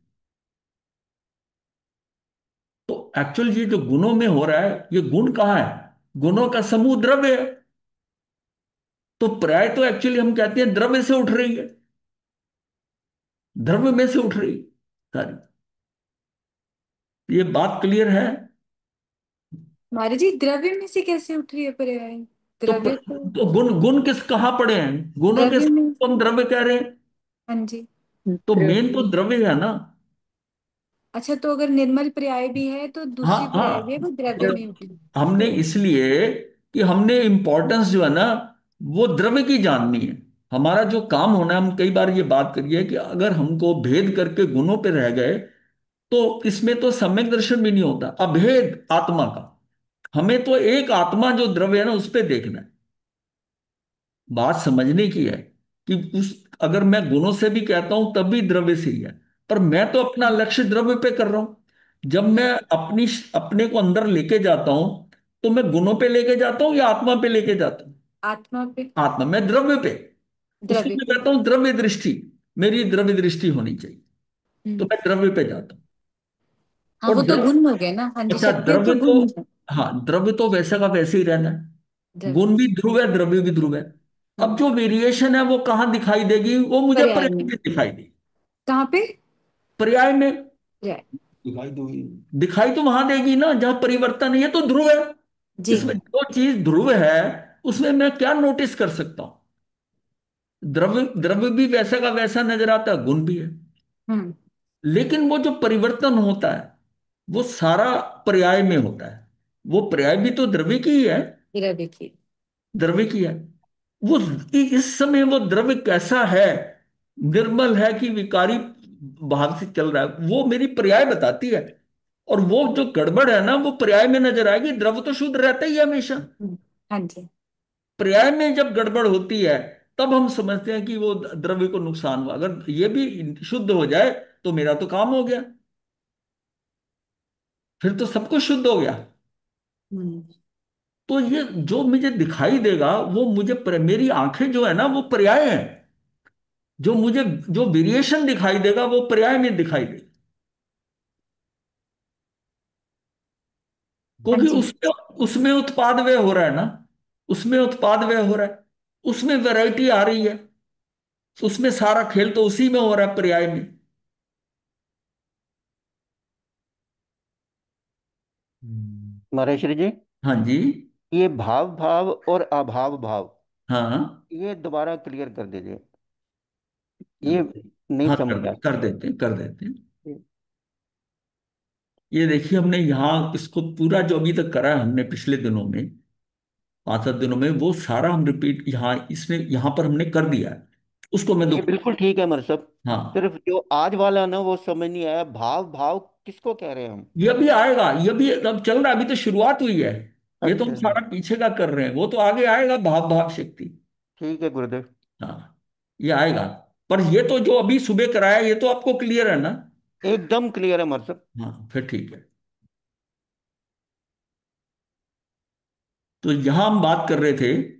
तो एक्चुअल ये जो गुणों में हो रहा है, ये गुण कहाँ है? गुणों का समूह द्रव्य है। तो पर्याय तो एक्चुअली हम कहते हैं द्रव्य से उठ रही है, द्रव्य में से उठ रही है सारी। ये बात क्लियर है? महाराज जी, द्रव्य में से कैसे उठ रही है पर्याय? तो, द्रव्य तो तो गुण किस कहाँ पड़े हैं? गुणों के द्रव्य साथ में तो हम से। द्रव्य कह रहे हैं। हाँ जी। तो मेन तो द्रव्य। द्रव्य है ना। अच्छा, तो अगर निर्मल पर्याय भी है तो हाँ दूसरी पर्याय भी है, हाँ। वो द्रव्य में तो उठी। हमने इसलिए कि हमने इंपॉर्टेंस जो है ना, वो द्रव्य की जाननी है। हमारा जो काम होना है, हम कई बार ये बात करिए कि अगर हमको भेद करके गुणों पे रह गए, तो इसमें तो सम्यक दर्शन भी नहीं होता, अभेद आत्मा का। हमें तो एक आत्मा जो द्रव्य है ना, उस पे देखना है। बात समझने की है कि उस, अगर मैं गुणों से भी कहता हूं तब भी द्रव्य से ही है। पर मैं तो अपना लक्ष्य द्रव्य पे कर रहा हूं। जब मैं अपनी, अपने को अंदर लेके जाता हूं, तो मैं गुणों पे लेके जाता हूं या आत्मा पे लेके जाता हूं? आत्मा पे। आत्मा, मैं द्रव्य पे। उसको द्रव्य मैं पे। कहता हूं द्रव्य दृष्टि, मेरी द्रव्य दृष्टि होनी चाहिए। तो हम्म। मैं द्रव्य पे जाता हूं। हाँ, और वो तो द्रव्य, गुण हो गए ना। हाँ जी, अच्छा शक्तियां तो द्रव्य तो, गुण है। हाँ द्रव्य तो वैसा का वैसे ही रहना है। द्रव्य। गुण भी ध्रुव है, द्रव्य भी ध्रुव है। अब हाँ। जो वेरिएशन है वो कहाँ दिखाई देगी? वो मुझे पर्याय पर्याय में। में दिखाई देगी। कहाँ पे? पर्याय में पर्याय। दिखाई दूंगी। दिखाई तो वहां देगी ना जहां परिवर्तन है, ये तो ध्रुव है। जी। इसमें जो चीज ध्रुव है, उसमें मैं क्या नोटिस कर सकता हूँ? द्रव्य, द्रव्य भी वैसा का वैसा नजर आता है, गुण भी है। हम्म। लेकिन वो जो परिवर्तन होता है, वो सारा पर्याय में होता है। वो पर्याय भी तो द्रव्य की ही है, द्रव्य की। द्रव्य की है। वो इस समय वो द्रव्य कैसा है, निर्मल है कि विकारी भाव से चल रहा है, वो मेरी पर्याय बताती है। और वो जो गड़बड़ है ना, वो पर्याय में नजर आएगी। द्रव्य तो शुद्ध रहता ही है हमेशा। हाँ जी। पर्याय में जब गड़बड़ होती है, तब हम समझते हैं कि वो द्रव्य को नुकसान हुआ। अगर ये भी शुद्ध हो जाए, तो मेरा तो काम हो गया, फिर तो सब कुछ शुद्ध हो गया। हम्म। तो ये जो मुझे दिखाई देगा, वो मुझे मेरी आंखें जो है ना, वो पर्याय है। जो मुझे, जो वेरिएशन दिखाई देगा वो पर्याय में दिखाई देगा, हाँ क्योंकि जी। उसमें उसमें उत्पाद व्यय हो रहा है ना, उसमें उत्पाद व्यय हो रहा है, उसमें वैरायटी आ रही है, उसमें सारा खेल तो उसी में हो रहा है, पर्याय में। महेश्वरी जी, हाँ जी। ये भाव भाव और अभाव भाव, हाँ ये दोबारा क्लियर कर दीजिए, ये नहीं हाँ, समझ आ कर देते हैं, कर देते हैं। ये देखिए, हमने यहाँ इसको पूरा जो अभी तक करा है हमने पिछले दिनों में, 5 7 दिनों में, वो सारा हम रिपीट यहाँ इसने यहाँ पर हमने कर दिया है। उसको मैं ये दो। बिल्कुल ठीक है मर साहब। हाँ, सिर्फ जो आज वाला ना वो समझ नहीं आया, भाव भाव किसको कह रहे हैं हम? ये भी आएगा, ये भी अब चल रहा है, अभी तो शुरुआत हुई है। ये तो हम अच्छा, सारा पीछे का कर रहे हैं, वो तो आगे आएगा, भाव भाव शक्ति। ठीक है गुरुदेव। हाँ, ये आएगा। पर ये तो जो अभी सुबह कराया, ये तो आपको क्लियर है ना? एकदम क्लियर है मर साहब। हाँ, फिर ठीक है। तो यहां हम बात कर रहे थे,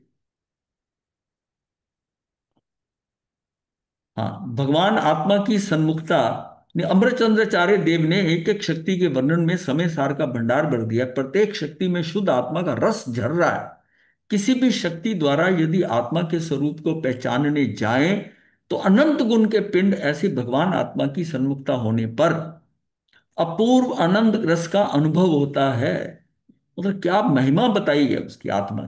हाँ, भगवान आत्मा की सन्मुखता ने, अमरचंद्राचार्य देव ने एक एक शक्ति के वर्णन में समय सार का भंडार भर दिया। प्रत्येक शक्ति में शुद्ध आत्मा का रस झर रहा है। किसी भी शक्ति द्वारा यदि आत्मा के स्वरूप को पहचानने जाएं, तो अनंत गुण के पिंड ऐसी भगवान आत्मा की सन्मुखता होने पर अपूर्व आनंद रस का अनुभव होता है। मतलब क्या महिमा बताई है उसकी आत्मा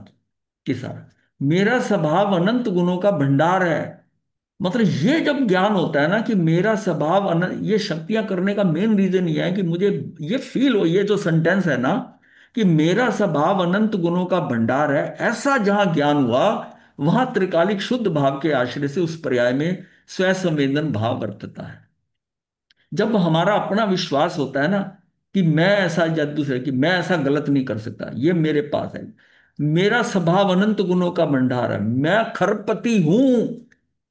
की, सारा मेरा स्वभाव अनंत गुणों का भंडार है। मतलब ये जब ज्ञान होता है ना कि मेरा स्वभाव अनंत, ये शक्तियां करने का मेन रीजन ये है कि मुझे ये फील हो, ये जो सेंटेंस है ना, कि मेरा स्वभाव अनंत गुणों का भंडार है, ऐसा जहां ज्ञान हुआ, वहां त्रिकालिक शुद्ध भाव के आश्रय से उस पर्याय में स्वयं संवेदन भाव वर्तता है। जब हमारा अपना विश्वास होता है ना कि मैं ऐसा, या दूसरे कि मैं ऐसा गलत नहीं कर सकता, ये मेरे पास है, मेरा स्वभाव अनंत गुणों का भंडार है, मैं खरपति हूं,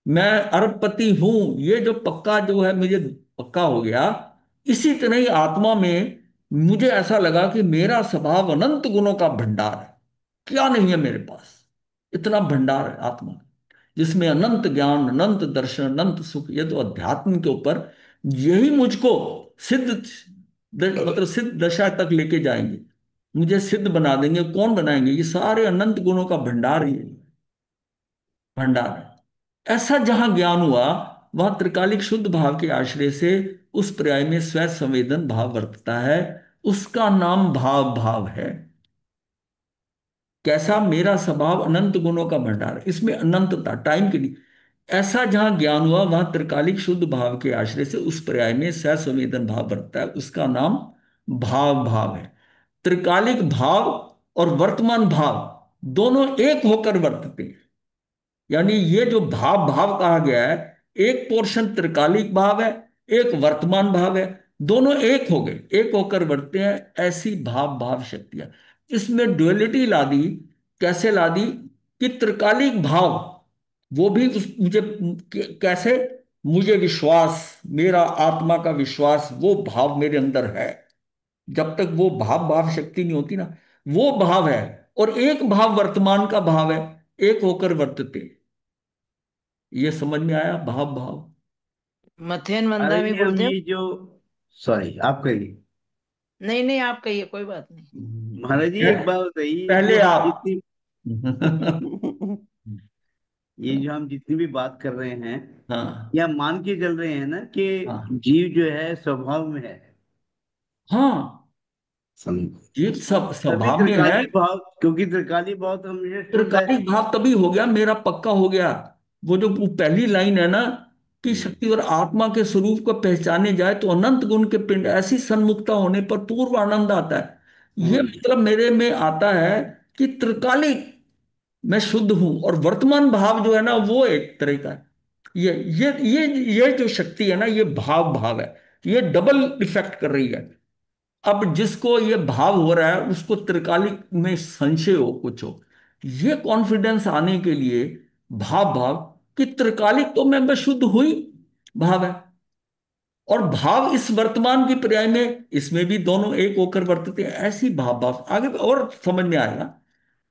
मैं अरबपति हूं, ये जो पक्का जो है मुझे पक्का हो गया। इसी तरह ही आत्मा में मुझे ऐसा लगा कि मेरा स्वभाव अनंत गुणों का भंडार है। क्या नहीं है मेरे पास, इतना भंडार है आत्मा, जिसमें अनंत ज्ञान, अनंत दर्शन, अनंत सुख। ये तो अध्यात्म के ऊपर, यही मुझको सिद्ध मतलब सिद्ध दशा तक लेके जाएंगे, मुझे सिद्ध बना देंगे। कौन बनाएंगे? ये सारे अनंत गुणों का भंडार ही भंडार है। ऐसा जहां ज्ञान हुआ, वहां त्रिकालिक शुद्ध भाव के आश्रय से उस पर्याय में स्वयं संवेदन भाव वर्तता है। उसका नाम भाव भाव है। कैसा? मेरा स्वभाव अनंत गुणों का भंडार है, इसमें अनंतता, टाइम की नहीं। ऐसा जहां ज्ञान हुआ, वहां त्रिकालिक शुद्ध भाव के आश्रय से उस पर्याय में सहसंवेदन भाव बरतता है, उसका नाम भाव भाव है। त्रिकालिक भाव और वर्तमान भाव दोनों एक होकर वर्तते हैं। यानी ये जो भाव भाव कहा गया है, एक पोर्शन त्रिकालिक भाव है, एक वर्तमान भाव है, दोनों एक हो गए, एक होकर बढ़ते हैं। ऐसी भाव भाव शक्तियां, इसमें डुअलिटी ला दी। कैसे ला दी? कि त्रिकालिक भाव, वो भी मुझे कैसे, मुझे विश्वास, मेरा आत्मा का विश्वास, वो भाव मेरे अंदर है। जब तक वो भाव भाव शक्ति नहीं होती ना, वो भाव है। और एक भाव वर्तमान का भाव है, एक होकर वर्तते। ये समझ में आया भाव भाव? मथेन महाराज वंदा में जी, हम गुरुदेव। ये जो, सॉरी आप कहिए। नहीं नहीं, आप कहिए, कोई बात नहीं। महाराज जी, एक बात बताइए, ये पहले जो हम आप। जितनी ये जो हम जितनी भी बात कर रहे हैं, हाँ या मान के चल रहे हैं ना कि हाँ जीव जो है स्वभाव में है। हाँ, सम- ये सब तभी स्वभाव में है। त्रिकाली भाव, क्योंकि त्रिकाली भाव तो हमेशा शुद्ध है। त्रिकालिक भाव तभी हो गया, मेरा पक्का हो गया। वो जो वो पहली लाइन है ना, कि हम्म, शक्ति और आत्मा के स्वरूप को पहचाने जाए तो अनंत गुण के पिंड ऐसी सन्मुखता होने पर पूर्व आनंद आता है। ये हम्म। मतलब मेरे में आता है कि त्रिकालिक मैं शुद्ध हूं, और वर्तमान भाव जो है ना, वो एक तरह का है। ये जो शक्ति है ना, ये भाव भाव है। ये डबल इफेक्ट कर रही है। अब जिसको ये भाव हो रहा है, उसको त्रिकालिक में संशय हो, कुछ हो, ये कॉन्फिडेंस आने के लिए भाव भाव, कि त्रिकालिक तो मैं शुद्ध हुई, भाव है। और भाव इस वर्तमान की पर्याय में, इसमें भी दोनों एक होकर वर्तते हैं। ऐसी भाव भाव आगे और समझ में आएगा।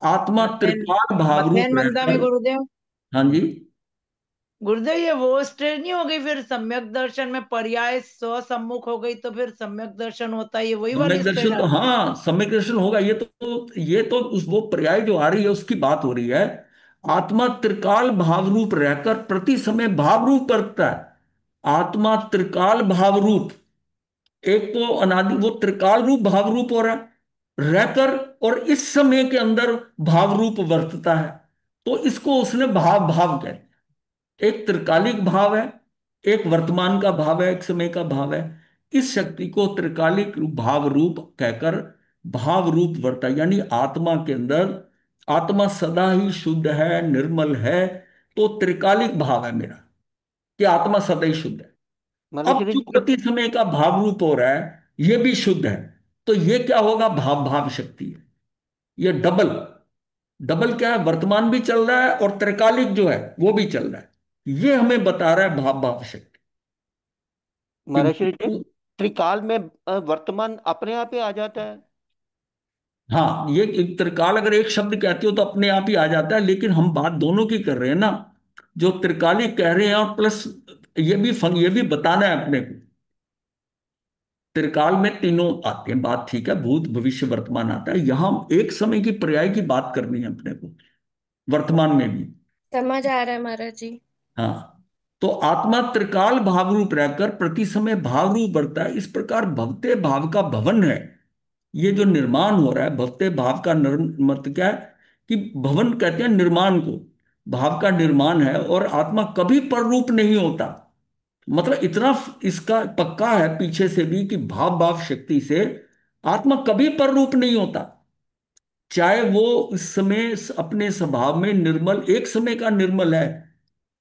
आत्मा मथेन त्रिकाल भाव रूप मथेन वंदा में रहकर। गुरुदेव। हाँ जी। गुरुदेव ये वो स्टेज नहीं हो गई, फिर सम्यक दर्शन में पर्याय स्वसम्मुख हो गई तो फिर सम्यक दर्शन होता है, ये वही वाली सम्यक स्टेज दर्शन आ तो, गई। हाँ सम्यक दर्शन होगा। ये तो उस वो पर्याय जो आ रही है उसकी बात हो रही है। आत्मा त्रिकाल भाव रूप रहकर प्रति समय भाव रूप बरतता है। आत्मा त्रिकाल भाव रूप, एक तो अनादि वो त्रिकाल रूप भाव रूप हो रहा है रहकर, और इस समय के अंदर भाव रूप वर्तता है। तो इसको उसने भाव भाव कह दिया। एक त्रिकालिक भाव है, एक वर्तमान का भाव है, एक समय का भाव है। इस शक्ति को त्रिकालिक भाव रूप कहकर भाव रूप वर्ता, यानी आत्मा के अंदर, आत्मा सदा ही शुद्ध है, निर्मल है। तो त्रिकालिक भाव है मेरा कि आत्मा सदा ही शुद्ध है। अब मनुष्य जो जी। प्रति समय का भाव रूप हो रहा है ये भी शुद्ध है। तो ये क्या होगा, भाव भाव शक्ति है। ये डबल, डबल क्या है, वर्तमान भी चल रहा है और त्रिकालिक जो है वो भी चल रहा है। ये हमें बता रहा है भाव भाव शक्ति कि मनुष्य जी, त्रिकाल में वर्तमान अपने आप ही आ जाता है। हाँ, ये एक त्रिकाल अगर एक शब्द कहते हो तो अपने आप ही आ जाता है, लेकिन हम बात दोनों की कर रहे हैं ना। जो त्रिकालिक कह रहे हैं और प्लस ये भी बताना है अपने को। त्रिकाल में तीनों आते हैं, बात ठीक है, भूत भविष्य वर्तमान आता है। यहां एक समय की पर्याय की बात करनी है अपने को, वर्तमान में भी। समझ आ रहा है महाराज जी। हाँ, तो आत्मा त्रिकाल भाव रूप रहकर प्रति समय भाव रूप बढ़ता है। इस प्रकार भवते भाव का भवन है। ये जो निर्माण हो रहा है भवते भाव का मतलब क्या है कि भवन कहते हैं निर्माण को, भाव का निर्माण है। और आत्मा कभी पररूप नहीं होता। मतलब इतना इसका पक्का है पीछे से भी कि भाव भाव शक्ति से आत्मा कभी पररूप नहीं होता। चाहे वो इस समय अपने स्वभाव में निर्मल, एक समय का निर्मल है,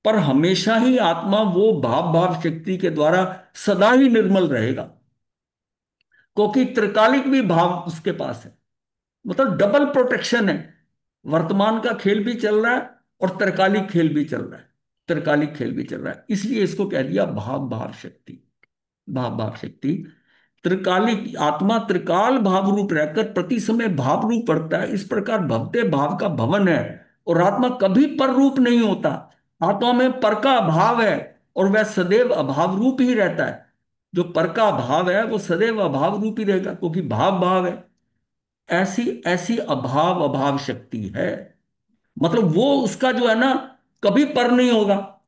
पर हमेशा ही आत्मा वो भाव भाव शक्ति के द्वारा सदा ही निर्मल रहेगा, क्योंकि त्रिकालिक भी भाव उसके पास है। मतलब डबल प्रोटेक्शन है। वर्तमान का खेल भी चल रहा है और त्रिकालिक खेल भी चल रहा है। त्रिकालिक खेल भी चल रहा है, इसलिए इसको कह दिया भाव भाव शक्ति। भाव भाव शक्ति त्रिकालिक, आत्मा त्रिकाल भाव रूप रहकर प्रति समय भाव रूप पड़ता है। इस प्रकार भवते भाव का भवन है और आत्मा कभी पर रूप नहीं होता। आत्मा में पर का अभाव है और वह सदैव अभाव रूप ही रहता है। जो पर का भाव है वो सदैव अभाव रूप ही रहेगा, क्योंकि भाव भाव है। ऐसी ऐसी अभाव अभाव शक्ति है। मतलब वो उसका जो है ना, कभी पर नहीं होगा।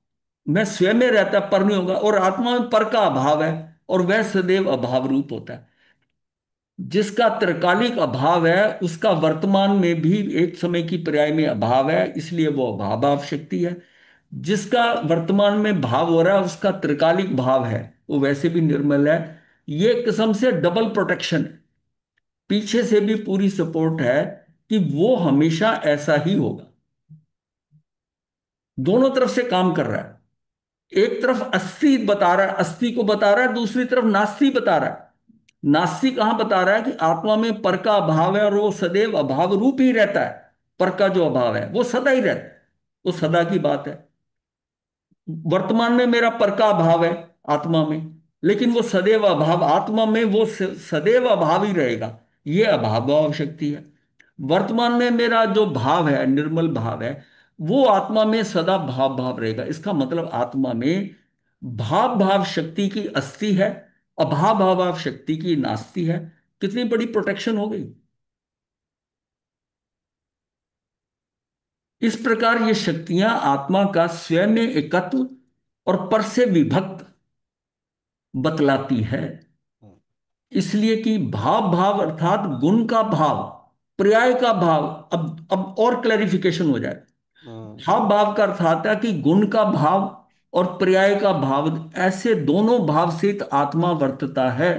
मैं स्वयं में रहता पर नहीं होगा, और आत्मा में पर का अभाव है और वह सदैव अभाव रूप होता है। जिसका त्रिकालिक अभाव है उसका वर्तमान में भी एक समय की पर्याय में अभाव है, इसलिए वो अभाव भाव शक्ति है। जिसका वर्तमान में भाव हो रहा है उसका त्रिकालिक भाव है, वो वैसे भी निर्मल है। ये एक किस्म से डबल प्रोटेक्शन है। पीछे से भी पूरी सपोर्ट है कि वो हमेशा ऐसा ही होगा। दोनों तरफ से काम कर रहा है। एक तरफ अस्थि बता रहा है, अस्थि को बता रहा है, दूसरी तरफ नास्ति बता रहा है। नास्तिक कहां बता रहा है कि आत्मा में पर का अभाव है और वो सदैव अभाव रूप ही रहता है। पर का जो अभाव है वो सदा ही रहता है, वो सदा की बात है। वर्तमान में मेरा पर का अभाव है आत्मा में, लेकिन वो सदैव अभाव, आत्मा में वो सदैव अभाव ही रहेगा। ये अभाव भाव शक्ति है। वर्तमान में मेरा जो भाव है निर्मल भाव है, वो आत्मा में सदा भाव भाव रहेगा। इसका मतलब आत्मा में भाव भाव शक्ति की अस्थि है, अभाव भाव भाव शक्ति की नास्ति है। कितनी बड़ी प्रोटेक्शन हो गई। इस प्रकार ये शक्तियां आत्मा का स्वयं में एकत्व और पर से विभक्त बतलाती है। इसलिए कि भाव भाव अर्थात गुण का भाव, पर्याय का भाव। अब और क्लैरिफिकेशन हो जाए। हम्म। भाव भाव का अर्थ आता है कि गुण का भाव और पर्याय का भाव, ऐसे दोनों भाव सहित आत्मा वर्तता है।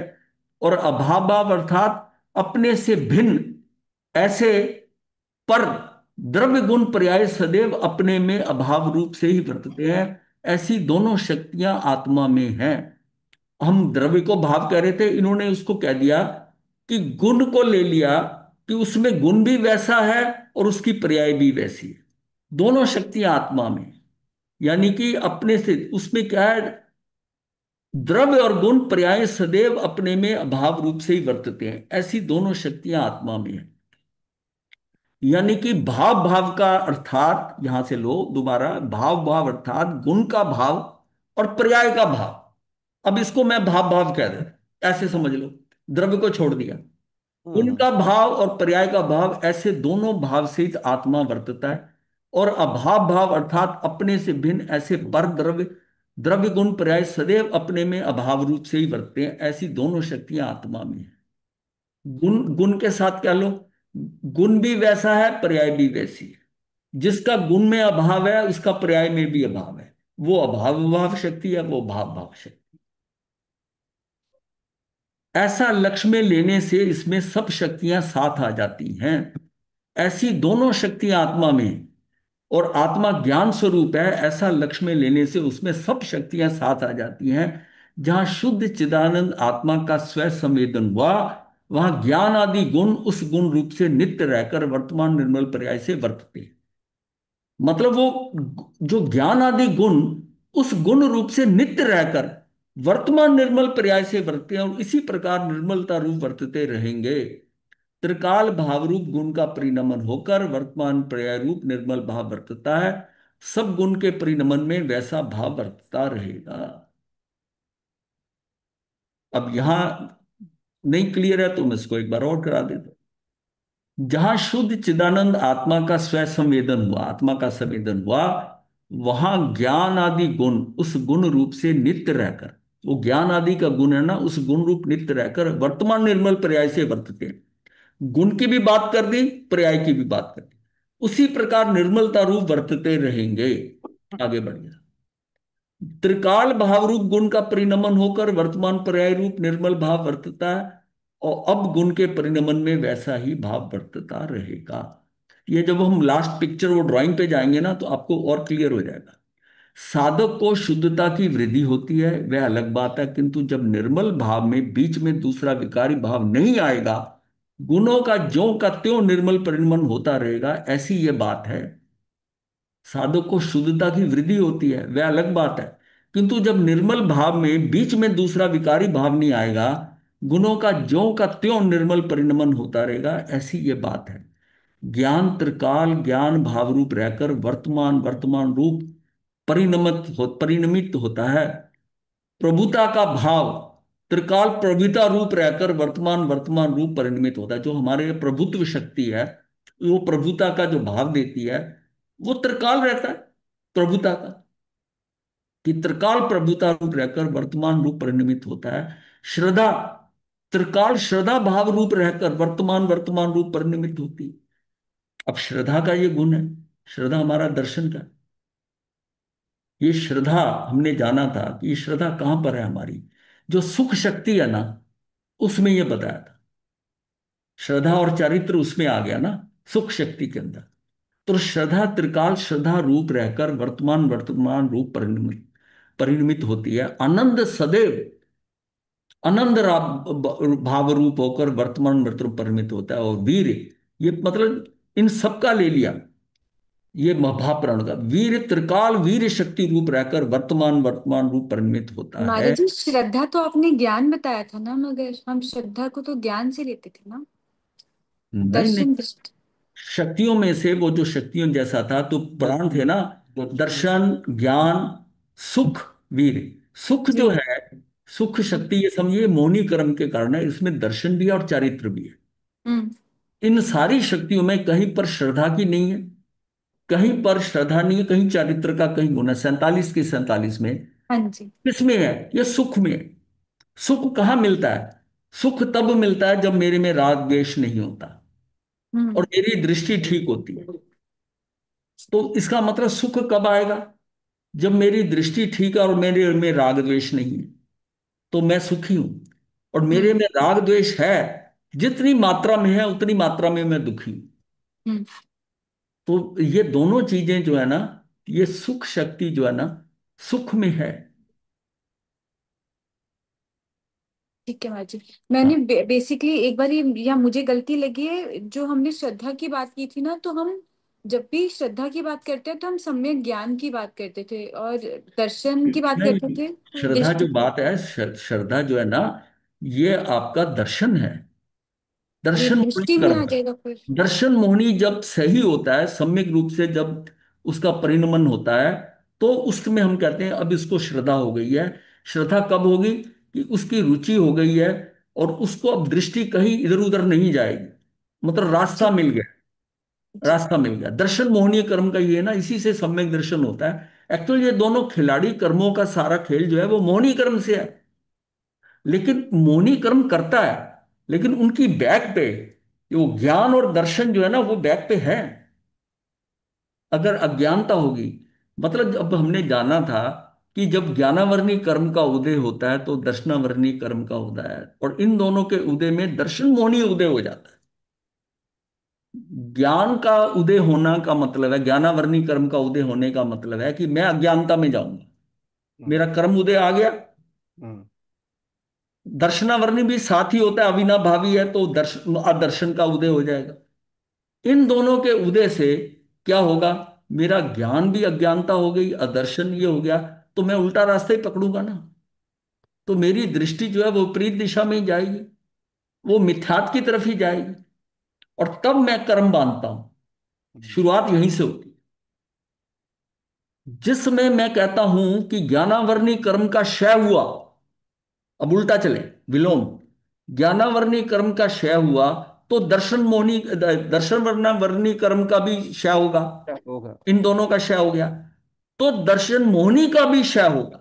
और अभाव भाव अर्थात अपने से भिन्न, ऐसे पर द्रव्य गुण पर्याय सदैव अपने में अभाव रूप से ही वर्तते हैं। ऐसी दोनों शक्तियां आत्मा में हैं। हम द्रव्य को भाव कह रहे थे, इन्होंने उसको कह दिया कि गुण को ले लिया कि उसमें गुण भी वैसा है और उसकी पर्याय भी वैसी है। दोनों शक्तियां आत्मा में, यानी कि अपने से उसमें क्या है, द्रव्य और गुण पर्याय सदैव अपने में अभाव रूप से ही वर्तते हैं। ऐसी दोनों शक्तियां आत्मा में है। यानी कि भाव भाव का अर्थात, यहां से लो दोबारा, भाव भाव अर्थात गुण का भाव और पर्याय का भाव। अब इसको मैं भाव भाव कह दे, ऐसे समझ लो, द्रव्य को छोड़ दिया। गुण हम्म। का भाव और पर्याय का भाव, ऐसे दोनों भाव सहित आत्मा वर्तता है। और अभाव भाव अर्थात अपने से भिन्न, ऐसे पर द्रव्य, द्रव्य गुण पर्याय सदैव अपने में अभाव रूप से ही वर्तते हैं। ऐसी दोनों शक्तियां आत्मा में है। गुण, गुण के साथ क्या लो, गुण भी वैसा है, पर्याय भी वैसी है। जिसका गुण में अभाव है उसका पर्याय में भी अभाव है। वो अभाव भाव शक्ति है, वो भाव भाव शक्ति। ऐसा लक्ष्य में लेने से इसमें सब शक्तियां साथ आ जाती हैं। ऐसी दोनों शक्तियां आत्मा में हैं। और आत्मा ज्ञान स्वरूप है, ऐसा लक्ष्य में लेने से उसमें सब शक्तियां साथ आ जाती हैं। जहां शुद्ध चिदानंद आत्मा का स्व संवेदन हुआ, वहां ज्ञान आदि गुण उस गुण रूप से नित्य रहकर वर्तमान निर्मल पर्याय से वर्तते हैं। मतलब वो जो ज्ञान आदि गुण उस गुण रूप से नित्य रहकर वर्तमान निर्मल पर्याय से वर्तते हैं, और इसी प्रकार निर्मलता रूप वर्तते रहेंगे। त्रिकाल भाव रूप गुण का परिणमन होकर वर्तमान पर्याय रूप निर्मल भाव वर्तता है। सब गुण के परिणमन में वैसा भाव वर्तता रहेगा। अब यहां नहीं क्लियर है तो मैं इसको एक बार और करा देता हूं। जहां शुद्ध चिदानंद आत्मा का स्व संवेदन हुआ, आत्मा का संवेदन हुआ, वहां ज्ञान आदि गुण उस गुण रूप से नित्य रहकर, वो ज्ञान आदि का गुण है ना, उस गुण रूप नित्य रहकर वर्तमान निर्मल पर्याय से वर्तते हैं। गुण की भी बात कर दी, पर्याय की भी बात कर दी। उसी प्रकार निर्मलता रूप वर्तते रहेंगे। आगे बढ़ गया। त्रिकाल भाव रूप गुण का परिणमन होकर वर्तमान पर्याय रूप निर्मल भाव वर्तता है। और अब गुण के परिणमन में वैसा ही भाव वर्तता रहेगा। ये जब हम लास्ट पिक्चर वो ड्राइंग पे जाएंगे ना तो आपको और क्लियर हो जाएगा। साधक को शुद्धता की वृद्धि होती है वह अलग बात है, किंतु जब निर्मल भाव में बीच में दूसरा विकारी भाव नहीं आएगा, गुणों का ज्यों का त्यों निर्मल परिणमन होता रहेगा, ऐसी ये बात है। साधक को शुद्धता की वृद्धि होती है वह अलग बात है, किंतु जब निर्मल भाव में बीच में दूसरा विकारी भाव नहीं आएगा, गुणों का ज्यों का त्यों निर्मल परिणमन होता रहेगा, ऐसी ये बात है। ज्ञान त्रिकाल ज्ञान भाव रूप रहकर वर्तमान वर्तमान रूप परिणमित होता है। प्रभुता का भाव त्रिकाल प्रभुता रूप रहकर वर्तमान वर्तमान रूप परिणमित होता है। जो हमारे प्रभुत्व शक्ति है, वो प्रभुता का जो भाव देती है, वो त्रिकाल रहता है प्रभुता का, कि त्रिकाल प्रभुता रूप रहकर वर्तमान रूप परिणमित होता है। श्रद्धा त्रिकाल श्रद्धा भाव रूप रहकर वर्तमान वर्तमान रूप परिणमित होती है। अब श्रद्धा का ये गुण है, श्रद्धा हमारा दर्शन का, ये श्रद्धा हमने जाना था कि ये श्रद्धा कहां पर है हमारी, जो सुख शक्ति है ना, उसमें ये बताया था। श्रद्धा और चारित्र उसमें आ गया ना, सुख शक्ति के अंदर। तो श्रद्धा त्रिकाल श्रद्धा रूप रहकर वर्तमान वर्तमान रूप परिणमित परिणमित होती है। आनंद सदैव आनंद भाव रूप होकर वर्तमान वर्तमान परिणमित होता है। और वीर, ये मतलब इन सबका ले लिया, ये महाप्राण का वीर त्रिकाल वीर शक्ति रूप रहकर वर्तमान वर्तमान रूप परिणमित होता है। महाराज जी, श्रद्धा तो आपने ज्ञान बताया था ना, मगर हम श्रद्धा को तो ज्ञान से लेते थे ना, नहीं नहीं, दर्शन दृष्टि। शक्तियों में से वो जो शक्तियों जैसा था तो प्राण थे ना, दर्शन ज्ञान सुख वीर। सुख जो जी। है, सुख शक्ति ये समझिए मोहिनी कर्म के कारण है, इसमें दर्शन भी है और चारित्र भी है। हम्म। इन सारी शक्तियों में कहीं पर श्रद्धा की नहीं है, कहीं पर श्रद्धा नहीं है, कहीं चारित्र का, कहीं गुण है। 47 के 47 में हाँ जी। किसमें है, ये सुख में है। सुख कहाँ मिलता है, सुख तब मिलता है जब मेरे में राग द्वेष नहीं होता और हम्म। मेरी दृष्टि ठीक होती है। तो इसका मतलब सुख कब आएगा, जब मेरी दृष्टि ठीक है और मेरे में राग द्वेष नहीं है, तो मैं सुखी हूं। और मेरे हम्म। में राग द्वेष है, जितनी मात्रा में है उतनी मात्रा में मैं दुखी हूं। हम्म। तो ये दोनों चीजें जो है ना, ये सुख शक्ति जो है ना, सुख में है। ठीक है महाराज जी। मैंने हाँ, बेसिकली एक बार ये, या मुझे गलती लगी है, जो हमने श्रद्धा की बात की थी ना, तो हम जब भी श्रद्धा की बात करते हैं तो हम सम्यक ज्ञान की बात करते थे, और दर्शन की बात करते नहीं, थे श्रद्धा जो दृष्टि। बात है, श्रद्धा जो है ना, ये आपका दर्शन है। ये दर्शन मोहनी दृष्टि में कर्म आ है। जाएगा फिर। दर्शन मोहनी जब सही होता है, सम्यक रूप से जब उसका परिणमन होता है, तो उसमें हम कहते हैं अब इसको श्रद्धा हो गई है। श्रद्धा कब होगी? कि उसकी रुचि हो गई है, और उसको अब दृष्टि कहीं इधर उधर नहीं जाएगी, मतलब रास्ता जी। मिल गया। जी। रास्ता मिल गया, दर्शन मोहनीय कर्म का ये है ना, इसी से सम्यक दर्शन होता है। एक्चुअली ये दोनों खिलाड़ी कर्मों का सारा खेल जो है वो मोहनी कर्म से है। लेकिन मोहनी कर्म करता है, लेकिन उनकी बैक पे वो ज्ञान और दर्शन जो है ना, वो बैक पे है। अगर अज्ञानता होगी, मतलब अब हमने जाना था कि जब ज्ञानावर्णी कर्म का उदय होता है तो दर्शनावर्णी कर्म का उदय है, और इन दोनों के उदय में दर्शन मोहनी उदय हो जाता है। ज्ञान का उदय होना का मतलब है, ज्ञानावर्णी कर्म का उदय होने का मतलब है कि मैं अज्ञानता में जाऊंगा, हम्म। मेरा कर्म उदय आ गया। हम्म। दर्शनावर्णी भी साथ ही होता है, अविनाभावी है, तो दर्शन अदर्शन का उदय हो जाएगा। इन दोनों के उदय से क्या होगा? मेरा ज्ञान भी अज्ञानता हो गई, अदर्शन ये हो गया, तो मैं उल्टा रास्ता ही पकड़ूंगा ना। तो मेरी दृष्टि जो है वो विपरीत दिशा में ही जाएगी, वो मिथ्यात्व की तरफ ही जाएगी, और तब मैं कर्म बांधता हूं। हम्म। शुरुआत यहीं से होती है। जिसमें मैं कहता हूं कि ज्ञानावर्णी कर्म का क्षय हुआ, अब उल्टा चले, विलोम। ज्ञानावर्णी कर्म का क्षय हुआ, तो दर्शन मोहनी दर्शन वर्णी कर्म का भी क्षय होगा। क्या होगा? इन दोनों का क्षय हो गया, तो दर्शन मोहनी का भी क्षय होगा।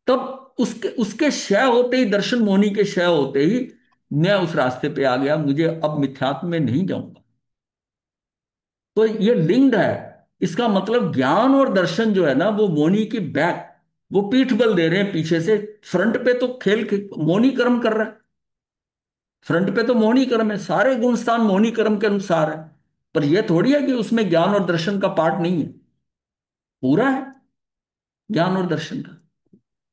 तब उसके उसके क्षय होते ही, दर्शन मोहनी के क्षय होते ही, मैं उस रास्ते पे आ गया, मुझे अब मिथ्यात्व में नहीं जाऊंगा। तो ये लिंक्ड है। इसका मतलब ज्ञान और दर्शन जो है ना, वो मोनी की बैक, वो पीठ बल दे रहे हैं पीछे से। फ्रंट पे तो मोनी कर्म कर रहा है। फ्रंट पे तो मोनी कर्म है, सारे गुण स्थान मोनी कर्म के अनुसार है। पर यह थोड़ी है कि उसमें ज्ञान और दर्शन का पार्ट नहीं है, पूरा है ज्ञान और दर्शन का।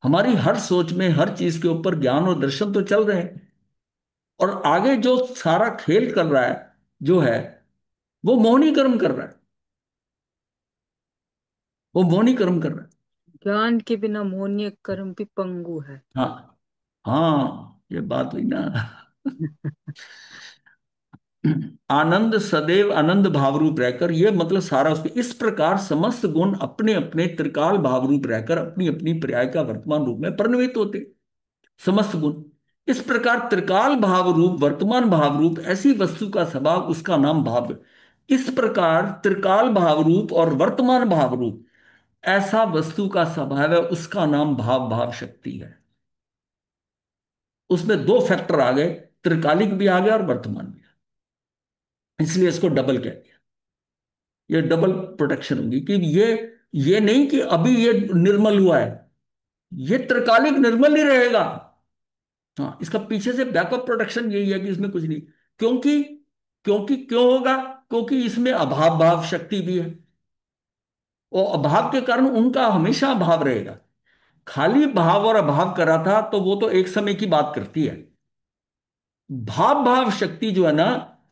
हमारी हर सोच में हर चीज के ऊपर ज्ञान और दर्शन तो चल रहे हैं, और आगे जो सारा खेल कर रहा है जो है, वो मोहनी कर्म कर रहा है, वो मोहनी कर्म कर रहा है। ज्ञान के बिना मोहनीय कर्म भी पंगु है। हाँ, हाँ, ये बात हुई ना। आनंद सदैव आनंद भाव रूप रहकर, ये मतलब सारा उसके इस प्रकार समस्त गुण अपने अपने त्रिकाल भाव रूप रहकर अपनी अपनी पर्याय का वर्तमान रूप में परिणमित होते। समस्त गुण इस प्रकार त्रिकाल भाव रूप वर्तमान भाव रूप ऐसी वस्तु का स्वभाव, उसका नाम भाव। इस प्रकार त्रिकाल भाव रूप और वर्तमान भाव रूप ऐसा वस्तु का स्वभाव है, उसका नाम भाव भाव शक्ति है। उसमें दो फैक्टर आ गए, त्रिकालिक भी आ गया और वर्तमान भी, इसलिए इसको डबल कह दिया। ये डबल प्रोटेक्शन होगी कि ये नहीं कि अभी ये निर्मल हुआ है, ये त्रिकालिक निर्मल ही रहेगा। हाँ, इसका पीछे से बैकअप प्रोटेक्शन यही है कि इसमें कुछ नहीं। क्योंकि क्योंकि क्यों होगा? क्योंकि इसमें अभाव भाव शक्ति भी है, और अभाव के कारण उनका हमेशा अभाव रहेगा। खाली भाव और अभाव करा था तो वो तो एक समय की बात करती है। भाव भाव शक्ति जो है ना,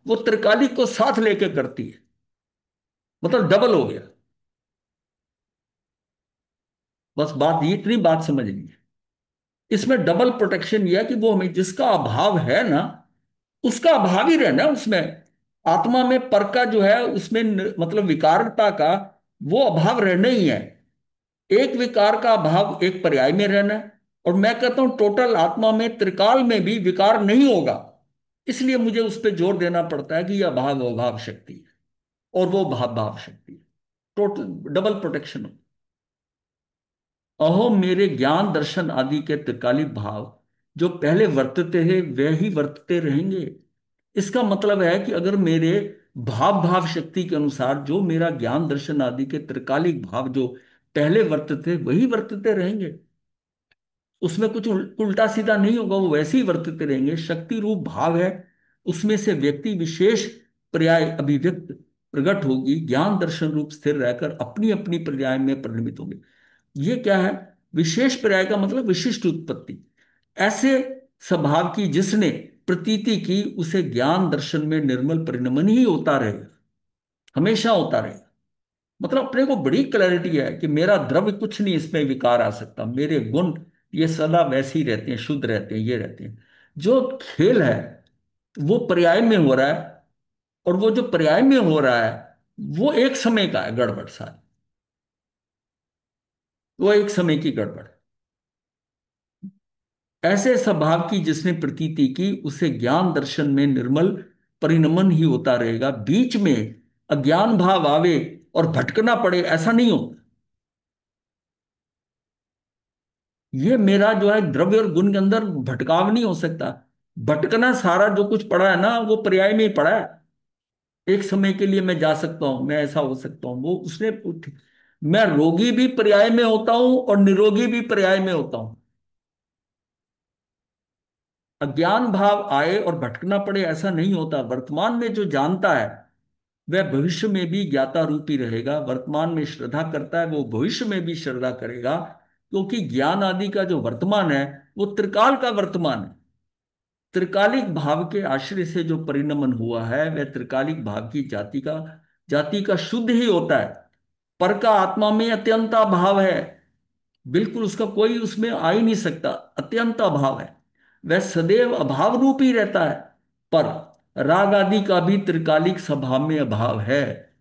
वो त्रिकालिक को साथ लेके करती है, मतलब डबल हो गया। बस बात ये, इतनी बात समझनी है। इसमें डबल प्रोटेक्शन यह है कि वो हमें जिसका अभाव है ना, उसका अभाव ही रहना है उसमें। आत्मा में पर का जो है उसमें मतलब विकारता का वो अभाव रहना ही है। एक विकार का अभाव एक पर्याय में रहना है, और मैं कहता हूं टोटल आत्मा में त्रिकाल में भी विकार नहीं होगा। इसलिए मुझे उस पर जोर देना पड़ता है कि यह अभाव अभाव शक्ति है, और वो भाव भाव शक्ति है। टोटल डबल प्रोटेक्शन हो। अहो मेरे ज्ञान दर्शन आदि के त्रिकालिक भाव जो पहले वर्तते हैं वे ही वर्तते रहेंगे। इसका मतलब है कि अगर मेरे भाव भाव शक्ति के अनुसार जो मेरा ज्ञान दर्शन आदि के त्रिकालिक भाव जो पहले वर्तते वही वर्तते रहेंगे, उसमें कुछ उल्टा सीधा नहीं होगा, वो वैसे ही वर्तते रहेंगे। शक्ति रूप भाव है, उसमें से व्यक्ति विशेष पर्याय अभिव्यक्त प्रकट होगी, ज्ञान दर्शन रूप स्थिर रहकर अपनी अपनी पर्याय में परिणमित होंगे। ये क्या है? विशेष पर्याय का मतलब विशिष्ट उत्पत्ति। ऐसे स्वभाव की जिसने प्रतीति की, उसे ज्ञान दर्शन में निर्मल परिणमन ही होता रहेगा, हमेशा होता रहेगा। मतलब अपने को बड़ी क्लैरिटी है कि मेरा द्रव्य कुछ नहीं इसमें विकार आ सकता, मेरे गुण ये सदा वैसे ही रहते हैं, शुद्ध रहते हैं, ये रहते हैं। जो खेल है वो पर्याय में हो रहा है, और वो जो पर्याय में हो रहा है वो एक समय का है, गड़बड़ सारी, वो एक समय की गड़बड़ है। ऐसे स्वभाव की जिसने प्रतीति की उसे ज्ञान दर्शन में निर्मल परिणमन ही होता रहेगा। बीच में अज्ञान भाव आवे और भटकना पड़े, ऐसा नहीं हो। ये मेरा जो है द्रव्य और गुण के अंदर भटकाव नहीं हो सकता। भटकना सारा जो कुछ पड़ा है ना वो पर्याय में ही पड़ा है। एक समय के लिए मैं जा सकता हूं, मैं ऐसा हो सकता हूं, वो उसने मैं रोगी भी पर्याय में होता हूं और निरोगी भी पर्याय में होता हूं। अज्ञान भाव आए और भटकना पड़े, ऐसा नहीं होता। वर्तमान में जो जानता है वह भविष्य में भी ज्ञाता रूपी रहेगा। वर्तमान में श्रद्धा करता है वो भविष्य में भी श्रद्धा करेगा, क्योंकि ज्ञान आदि का जो वर्तमान है वो त्रिकाल का वर्तमान है। त्रिकालिक भाव के आश्रय से जो परिणमन हुआ है वह त्रिकालिक भाव की जाति का शुद्ध ही होता है। पर का आत्मा में अत्यंत अभाव है, बिल्कुल उसका कोई उसमें आ ही नहीं सकता, अत्यंत अभाव है। वह सदैव अभाव रूप ही रहता है। पर राग आदि का भी त्रिकालिक स्वभाव में अभाव है।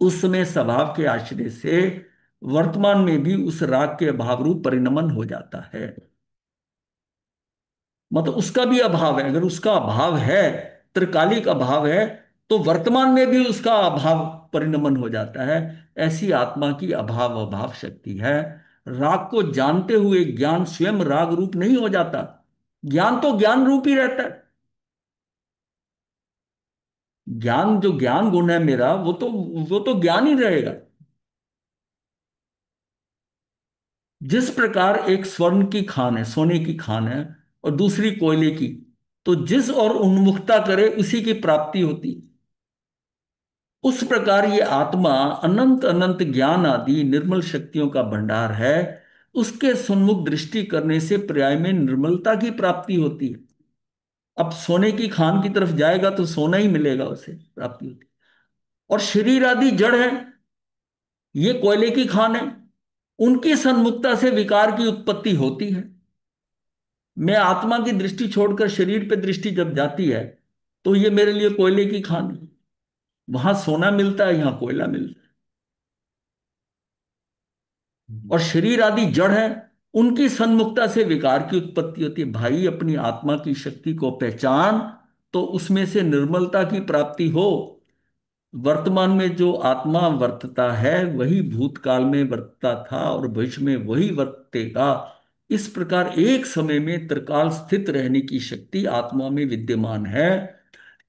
उस समय स्वभाव के आश्रय से वर्तमान में भी उस राग के अभाव रूप परिणमन हो जाता है। मतलब उसका भी अभाव है। अगर उसका अभाव है, त्रिकालिक अभाव है, तो वर्तमान में भी उसका अभाव परिणमन हो जाता है। ऐसी आत्मा की अभाव अभाव शक्ति है। राग को जानते हुए ज्ञान स्वयं राग रूप नहीं हो जाता, ज्ञान तो ज्ञान रूप ही रहता है। ज्ञान जो ज्ञान गुण है मेरा वो तो ज्ञान ही रहेगा। जिस प्रकार एक स्वर्ण की खान है, सोने की खान है, और दूसरी कोयले की, तो जिस और उन्मुखता करे उसी की प्राप्ति होती। उस प्रकार ये आत्मा अनंत अनंत ज्ञान आदि निर्मल शक्तियों का भंडार है। उसके सन्मुख दृष्टि करने से पर्याय में निर्मलता की प्राप्ति होती है। अब सोने की खान की तरफ जाएगा तो सोना ही मिलेगा, उसे प्राप्ति होती है। और शरीर आदि जड़ है, ये कोयले की खान है, उनकी सन्मुखता से विकार की उत्पत्ति होती है। मैं आत्मा की दृष्टि छोड़कर शरीर पे दृष्टि जब जाती है तो ये मेरे लिए कोयले की खान है। वहां सोना मिलता है, यहां कोयला मिलता है। और शरीर आदि जड़ है, उनकी सन्मुखता से विकार की उत्पत्ति होती है। भाई अपनी आत्मा की शक्ति को पहचान, तो उसमें से निर्मलता की प्राप्ति हो। वर्तमान में जो आत्मा वर्तता है वही भूतकाल में वर्तता था और भविष्य में वही वर्तेगा। इस प्रकार एक समय में त्रिकाल स्थित रहने की शक्ति आत्मा में विद्यमान है।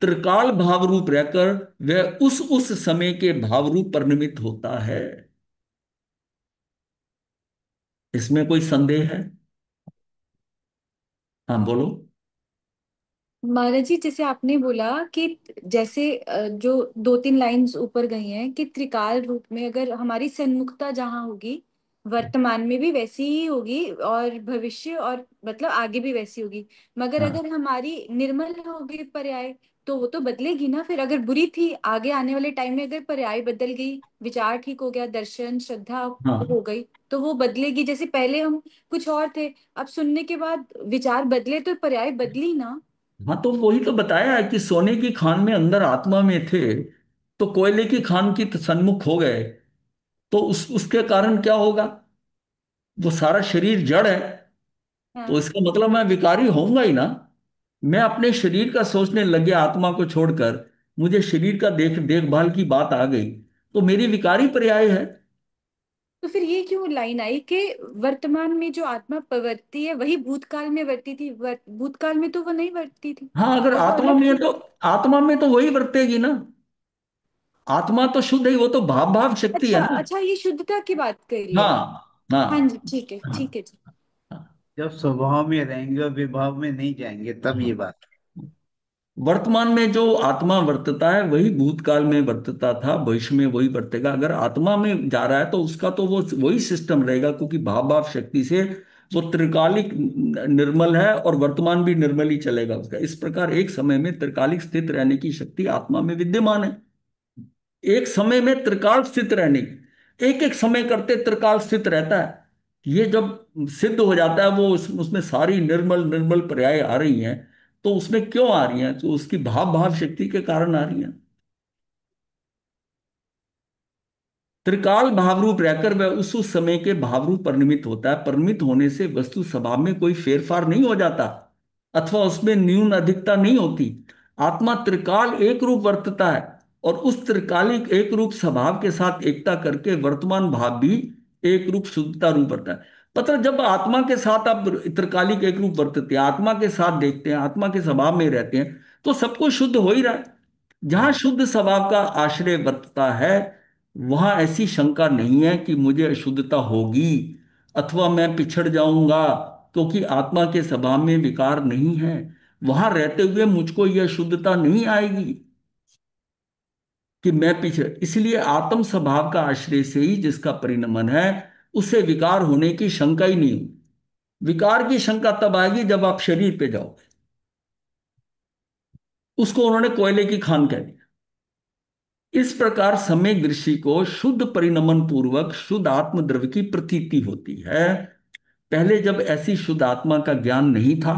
त्रिकाल भाव रूप रहकर वह उस समय के भाव रूप परिणमित होता है। इसमें कोई संदेह है? हाँ बोलो। महाराज जी, जैसे आपने बोला कि जैसे जो दो तीन लाइंस ऊपर गई हैं कि त्रिकाल रूप में अगर हमारी सन्मुखता जहाँ होगी, वर्तमान में भी वैसी ही होगी और भविष्य और मतलब आगे भी वैसी होगी। मगर हाँ अगर हमारी निर्मल होगी पर्याय, तो वो तो बदलेगी ना। फिर अगर बुरी थी, आगे आने वाले टाइम में अगर पर्याय बदल गई, विचार ठीक हो गया, दर्शन श्रद्धा हो हाँ गई, तो वो बदलेगी। जैसे पहले हम कुछ और थे, अब सुनने के बाद विचार बदले तो पर्याय बदली ना। हाँ, तो वही तो बताया है कि सोने की खान में अंदर आत्मा में थे, तो कोयले की खान की सन्मुख हो गए, तो उसके कारण क्या होगा? वो सारा शरीर जड़ है, तो हाँ। इसका मतलब मैं विकारी होऊंगा ही ना। मैं अपने शरीर का सोचने लग गया आत्मा को छोड़कर, मुझे शरीर का देखभाल की बात आ गई, तो मेरी विकारी पर्याय है। तो फिर ये क्यों लाइन आई कि वर्तमान में जो आत्मा प्रवृत्ति है वही भूतकाल में वर्ती थी? भूतकाल में तो वो नहीं वर्ती थी, हाँ, अगर वो तो आत्मा अलग में है थी। तो आत्मा में तो वही वर्तेगी ना। आत्मा तो शुद्ध है, वो तो भाव भाव शक्ति है अच्छा ना। अच्छा, ये शुद्धता की बात कर रही है। हाँ हाँ जी, हाँ ठीक है ठीक है हाँ जी। हाँ जब स्वभाव में रहेंगे और विभाव में नहीं जाएंगे तब ये हाँ। बात। वर्तमान में जो आत्मा वर्तता है वही भूतकाल में वर्तता था, भविष्य में वही वर्तेगा। अगर आत्मा में जा रहा है तो उसका तो वो वही सिस्टम रहेगा, क्योंकि भाव भाव शक्ति से वो त्रिकालिक निर्मल है और वर्तमान भी निर्मल ही चलेगा उसका। इस प्रकार एक समय में त्रिकालिक स्थित रहने की शक्ति आत्मा में विद्यमान है। एक समय में त्रिकाल स्थित रहने की, एक एक समय करते त्रिकाल स्थित रहता है। ये जब सिद्ध हो जाता है, वो उसमें सारी निर्मल निर्मल पर्याय आ रही हैं, तो उसमें क्यों आ रही हैं? तो उसकी भाव भाव शक्ति के कारण आ रही हैं। त्रिकाल भावरूप रहकर वह उस समय के भावरूप परिणमित होता है। परिणमित होने से वस्तु स्वभाव में कोई फेरफार नहीं हो जाता, अथवा उसमें न्यून अधिकता नहीं होती। आत्मा त्रिकाल एक रूप वर्तता है, और उस त्रिकालिक एक रूप स्वभाव के साथ एकता करके वर्तमान भाव भी एक रूप शुद्धता रूप वर्ता है। पता है, जब आत्मा के साथ आप त्रिकालिक एक रूप वर्तते हैं, आत्मा के साथ देखते हैं, आत्मा के स्वभाव में रहते हैं, तो सब कुछ शुद्ध हो ही रहा है। जहां शुद्ध स्वभाव का आश्रय वर्तता है, वहां ऐसी शंका नहीं है कि मुझे अशुद्धता होगी अथवा मैं पिछड़ जाऊंगा, क्योंकि आत्मा के स्वभाव में विकार नहीं है। वहां रहते हुए मुझको यह शुद्धता नहीं आएगी कि मैं पिछड़। इसलिए आत्म स्वभाव का आश्रय से ही जिसका परिणमन है, उसे विकार होने की शंका ही नहीं हो। विकार की शंका तब आएगी जब आप शरीर पे जाओगे। उसको उन्होंने कोयले की खान कह दिया। इस प्रकार सम्यक दृष्टि को शुद्ध परिणमन पूर्वक शुद्ध आत्मद्रव्य की प्रतीति होती है। पहले जब ऐसी शुद्ध आत्मा का ज्ञान नहीं था,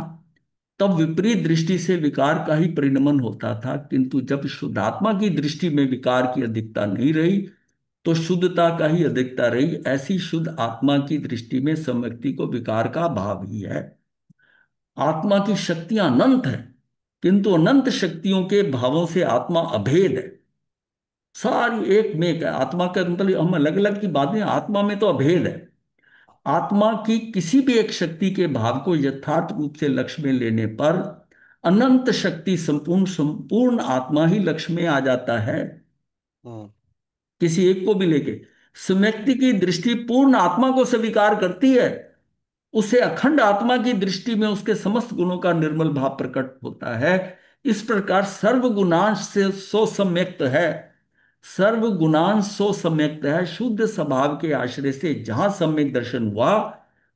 तब विपरीत दृष्टि से विकार का ही परिणमन होता था, किंतु जब शुद्ध आत्मा की दृष्टि में विकार की अधिकता नहीं रही, तो शुद्धता का ही अधिकता रही। ऐसी शुद्ध आत्मा की दृष्टि में सम्यक्ति को विकार का भाव ही है। आत्मा की शक्तियां अनंत है, किंतु अनंत शक्तियों के भावों से आत्मा अभेद है। सारी एक में एक है। आत्मा का मतलब हम अलग अलग की बातें, आत्मा में तो अभेद है। आत्मा की किसी भी एक शक्ति के भाव को यथार्थ रूप से लक्ष्य में लेने पर अनंत शक्ति संपूर्ण संपूर्ण आत्मा ही लक्ष्य में आ जाता है। हम्म। किसी एक को भी लेके व्यक्ति की दृष्टि पूर्ण आत्मा को स्वीकार करती है। उसे अखंड आत्मा की दृष्टि में उसके समस्त गुणों का निर्मल भाव प्रकट होता है। इस प्रकार सर्वगुणांश से सो सम्यक्त है। सर्वगुणांश सो सम्यक्त है। शुद्ध स्वभाव के आश्रय से जहां सम्यक दर्शन हुआ,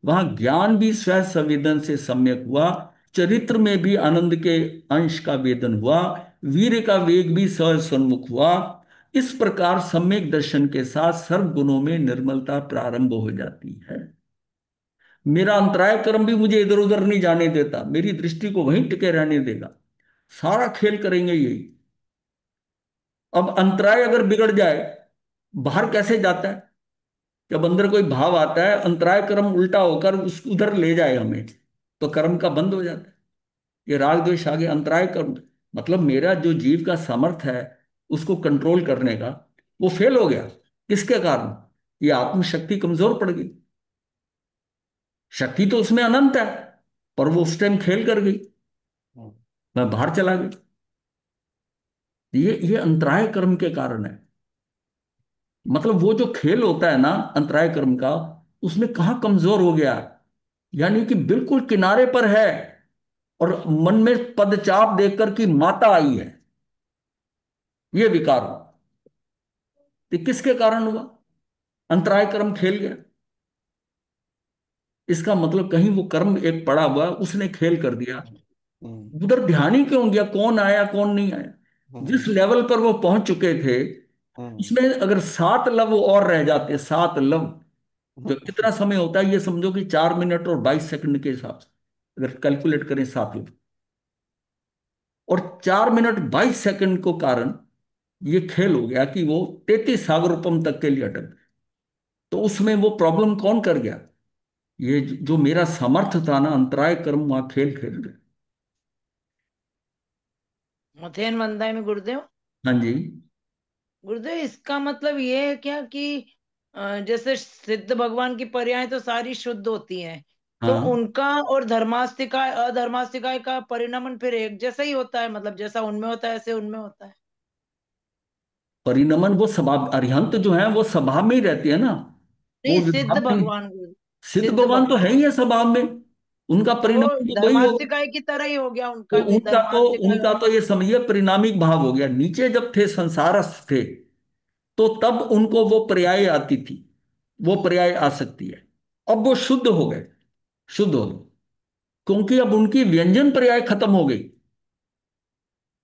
वहां ज्ञान भी स्व संवेदन से सम्यक हुआ। चरित्र में भी आनंद के अंश का वेदन हुआ। वीर का वेग भी सहज सन्मुख हुआ। इस प्रकार सम्यक दर्शन के साथ सर्व गुणों में निर्मलता प्रारंभ हो जाती है। मेरा अंतराय कर्म भी मुझे इधर उधर नहीं जाने देता, मेरी दृष्टि को वहीं टिके रहने देगा। सारा खेल करेंगे यही। अब अंतराय अगर बिगड़ जाए, बाहर कैसे जाता है? जब अंदर कोई भाव आता है, अंतराय कर्म उल्टा होकर उस उधर ले जाए हमें, तो कर्म का बंद हो जाता है। ये राग द्वेष आगे अंतराय कर्म, मतलब मेरा जो जीव का सामर्थ्य है उसको कंट्रोल करने का, वो फेल हो गया। किसके कारण? ये आत्मशक्ति कमजोर पड़ गई। शक्ति तो उसमें अनंत है, पर वो उस टाइम खेल कर गई, हम्म। मैं बाहर चला गया। ये अंतराय कर्म के कारण है। मतलब वो जो खेल होता है ना अंतराय कर्म का, उसमें कहाँ कमजोर हो गया, यानी कि बिल्कुल किनारे पर है, और मन में पदचाप देखकर कि माता आई है, ये विकार हो। तो किसके कारण हुआ? अंतराय कर्म खेल गया। इसका मतलब कहीं वो कर्म एक पड़ा हुआ, उसने खेल कर दिया। हम्म। उधर ध्यान ही क्यों गया कौन आया कौन नहीं आया? जिस हम्म। लेवल पर वो पहुंच चुके थे, हम्म। उसमें अगर 7 लव और रह जाते, 7 लव, जो कितना समय होता है ये समझो कि 4 मिनट और 22 सेकंड के हिसाब से अगर कैलकुलेट करें 7 लव, और 4 मिनट 22 सेकंड को कारण ये खेल हो गया कि वो 33 सागर रूपम तक के लिए अटक गए। तो उसमें वो प्रॉब्लम कौन कर गया? ये जो मेरा सामर्थ्य था ना, अंतराय कर्म वहां खेल खेल गए। मथेन मंदाय में गुरुदेव। हाँ जी। गुरुदेव इसका मतलब ये है क्या कि जैसे सिद्ध भगवान की पर्याय तो सारी शुद्ध होती हैं, तो हाँ, उनका और धर्मास्तिकाय अधर्मास्तिकाय का परिणमन फिर एक जैसा ही होता है, मतलब जैसा उनमें होता है ऐसे उनमें होता है। परिणमन वो स्वभाव, अरिहंत जो है वो स्वभाव में ही रहते हैं ना, वो नहीं, सिद्ध विभाव में नहीं। भगवान गुरु, सिद्ध सिद्ध भगवान तो भगवान, है ही है स्वभाव में। उनका तो वो परिणमन तो वही होगा। धर्मास्तिकाय की तरह ही हो गया, वो उनका भी उनका तो धर्मास्तिकाय उनका और तो ये समझिए परिणामिक भाव हो गया। नीचे जब थे संसारस्थ थे, तो तब उनको वो पर्याय आती थी, वो पर्याय आ सकती है। अब वो शुद्ध हो गए, शुद्ध हो गए, क्योंकि अब उनकी व्यंजन पर्याय खत्म हो गई।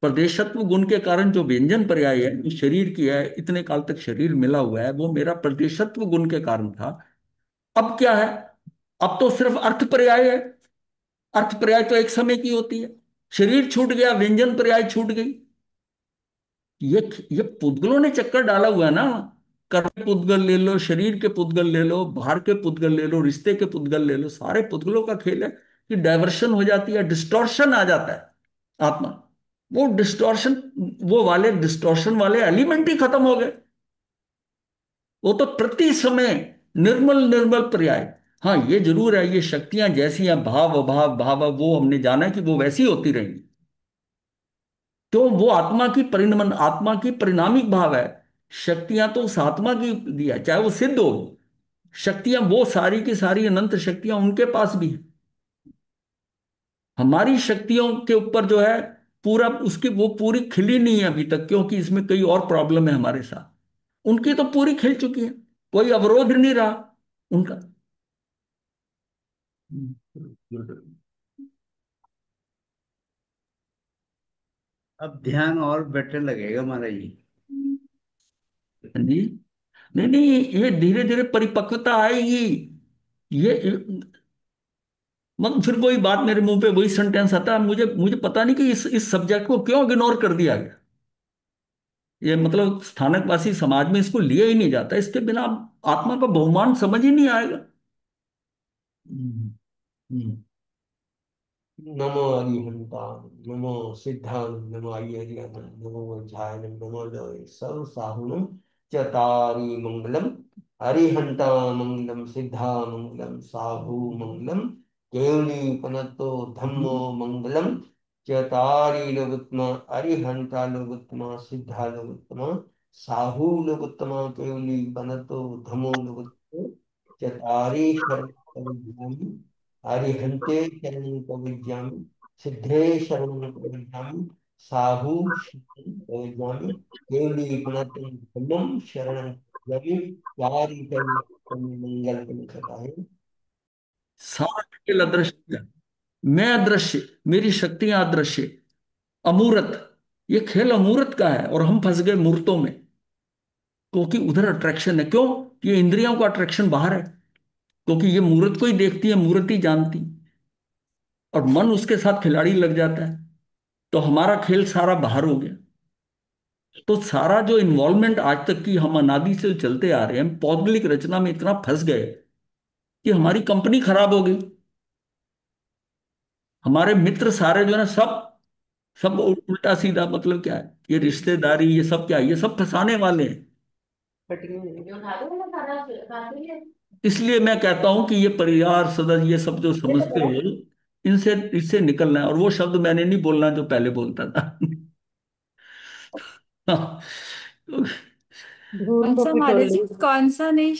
प्रदेशत्व गुण के कारण जो व्यंजन पर्याय है, जो शरीर की है, इतने काल तक शरीर मिला हुआ है, वो मेरा प्रदेशत्व गुण के कारण था। अब क्या है? अब तो सिर्फ अर्थ पर्याय है। अर्थ पर्याय तो एक समय की होती है। शरीर छूट गया, व्यंजन पर्याय छूट गई। ये ये पुद्गलों ने चक्कर डाला हुआ है ना। कर्म के पुद्गल ले लो, शरीर के पुद्गल ले लो, बाहर के पुद्गल ले लो, रिश्ते के पुद्गल ले लो, सारे पुद्गलों का खेल है कि डाइवर्शन हो जाती है, डिस्टॉर्शन आ जाता है आत्मा। वो डिस्टॉर्शन, वो वाले एलिमेंट ही खत्म हो गए। वो तो प्रति समय निर्मल निर्मल पर्याय। हाँ ये जरूर है, ये शक्तियां जैसी हैं, भाव अभाव भाव वो हमने जाना है कि वो वैसी होती रहेंगी। तो वो आत्मा की परिणमन, आत्मा की परिणामिक भाव है। शक्तियां तो उस आत्मा की दिया, चाहे वो सिद्ध हो। शक्तियां वो सारी की सारी अनंत शक्तियां उनके पास भी है। हमारी शक्तियों के ऊपर जो है पूरा, उसकी वो पूरी खिली नहीं है अभी तक, क्योंकि इसमें कई और प्रॉब्लम है हमारे साथ। उनकी तो पूरी खिल चुकी है, कोई अवरोध नहीं रहा उनका। अब ध्यान और बेटर लगेगा महाराज जी। हाँ जी। नहीं नहीं, ये धीरे धीरे परिपक्वता आएगी। ये मतलब फिर वही बात, मेरे मुंह पे वही सेंटेंस आता है, मुझे मुझे पता नहीं कि इस सब्जेक्ट को क्यों इग्नोर कर दिया गया। ये मतलब स्थानकवासी समाज में इसको लिया ही नहीं जाता, इसके बिना आत्मा का बहुमान समझ ही नहीं आएगा। हम्म, हम्म। नमो अरिहंतां, नमो सिद्धां, नमो अय्यरियं, नमो वज्रायणं, नमो लोय सर्व साहुनं चतारी मंगलम। अरिहंतां मंगलम, सिद्धा मंगलम, साहू मंगलम, केवली पनतो धम्मो मंगलम। चतारी लोगोत्तमा, अरिहंता लोगोत्तमा, सिद्धा लोगोत्तमा, साहू लोगोत्तमा, केवली पनतो धम्मो लोगोत्तमा। चतारी शरण अरिहंते शरणं प्रविज्ञामि, सिद्धे शरणं प्रविज्ञामि, साहू शरणं प्रविज्ञामि, केवलीपनतं धम्मं शरणं प्रव्रजामि। चारि मंगल फलदायी। सारा खेल अदृश्य है। मैं अदृश्य, मेरी शक्तियां अदृश्य, अमूर्त। ये खेल अमूर्त का है और हम फंस गए मूर्तों में, क्योंकि उधर अट्रैक्शन है। क्यों? ये इंद्रियों का अट्रैक्शन बाहर है, क्योंकि ये मूर्त को ही देखती है, मूर्त ही जानती, और मन उसके साथ खिलाड़ी लग जाता है। तो हमारा खेल सारा बाहर हो गया। तो सारा जो इन्वॉल्वमेंट आज तक की हम अनादि से चलते आ रहे हैं, हम पौगलिक रचना में इतना फंस गए कि हमारी कंपनी खराब हो गई। हमारे मित्र सारे जो है ना, सब सब उल्टा सीधा, मतलब क्या है, ये रिश्तेदारी, ये सब क्या है, ये सब फंसाने वाले हैं। इसलिए मैं कहता हूं कि ये परिवार सदस्य, ये सब जो समझते हो, इनसे इससे निकलना है। और वो शब्द मैंने नहीं बोलना जो पहले बोलता था। धूल कौन को सा महाराज पिटोली। जी, कौन सा? नहीं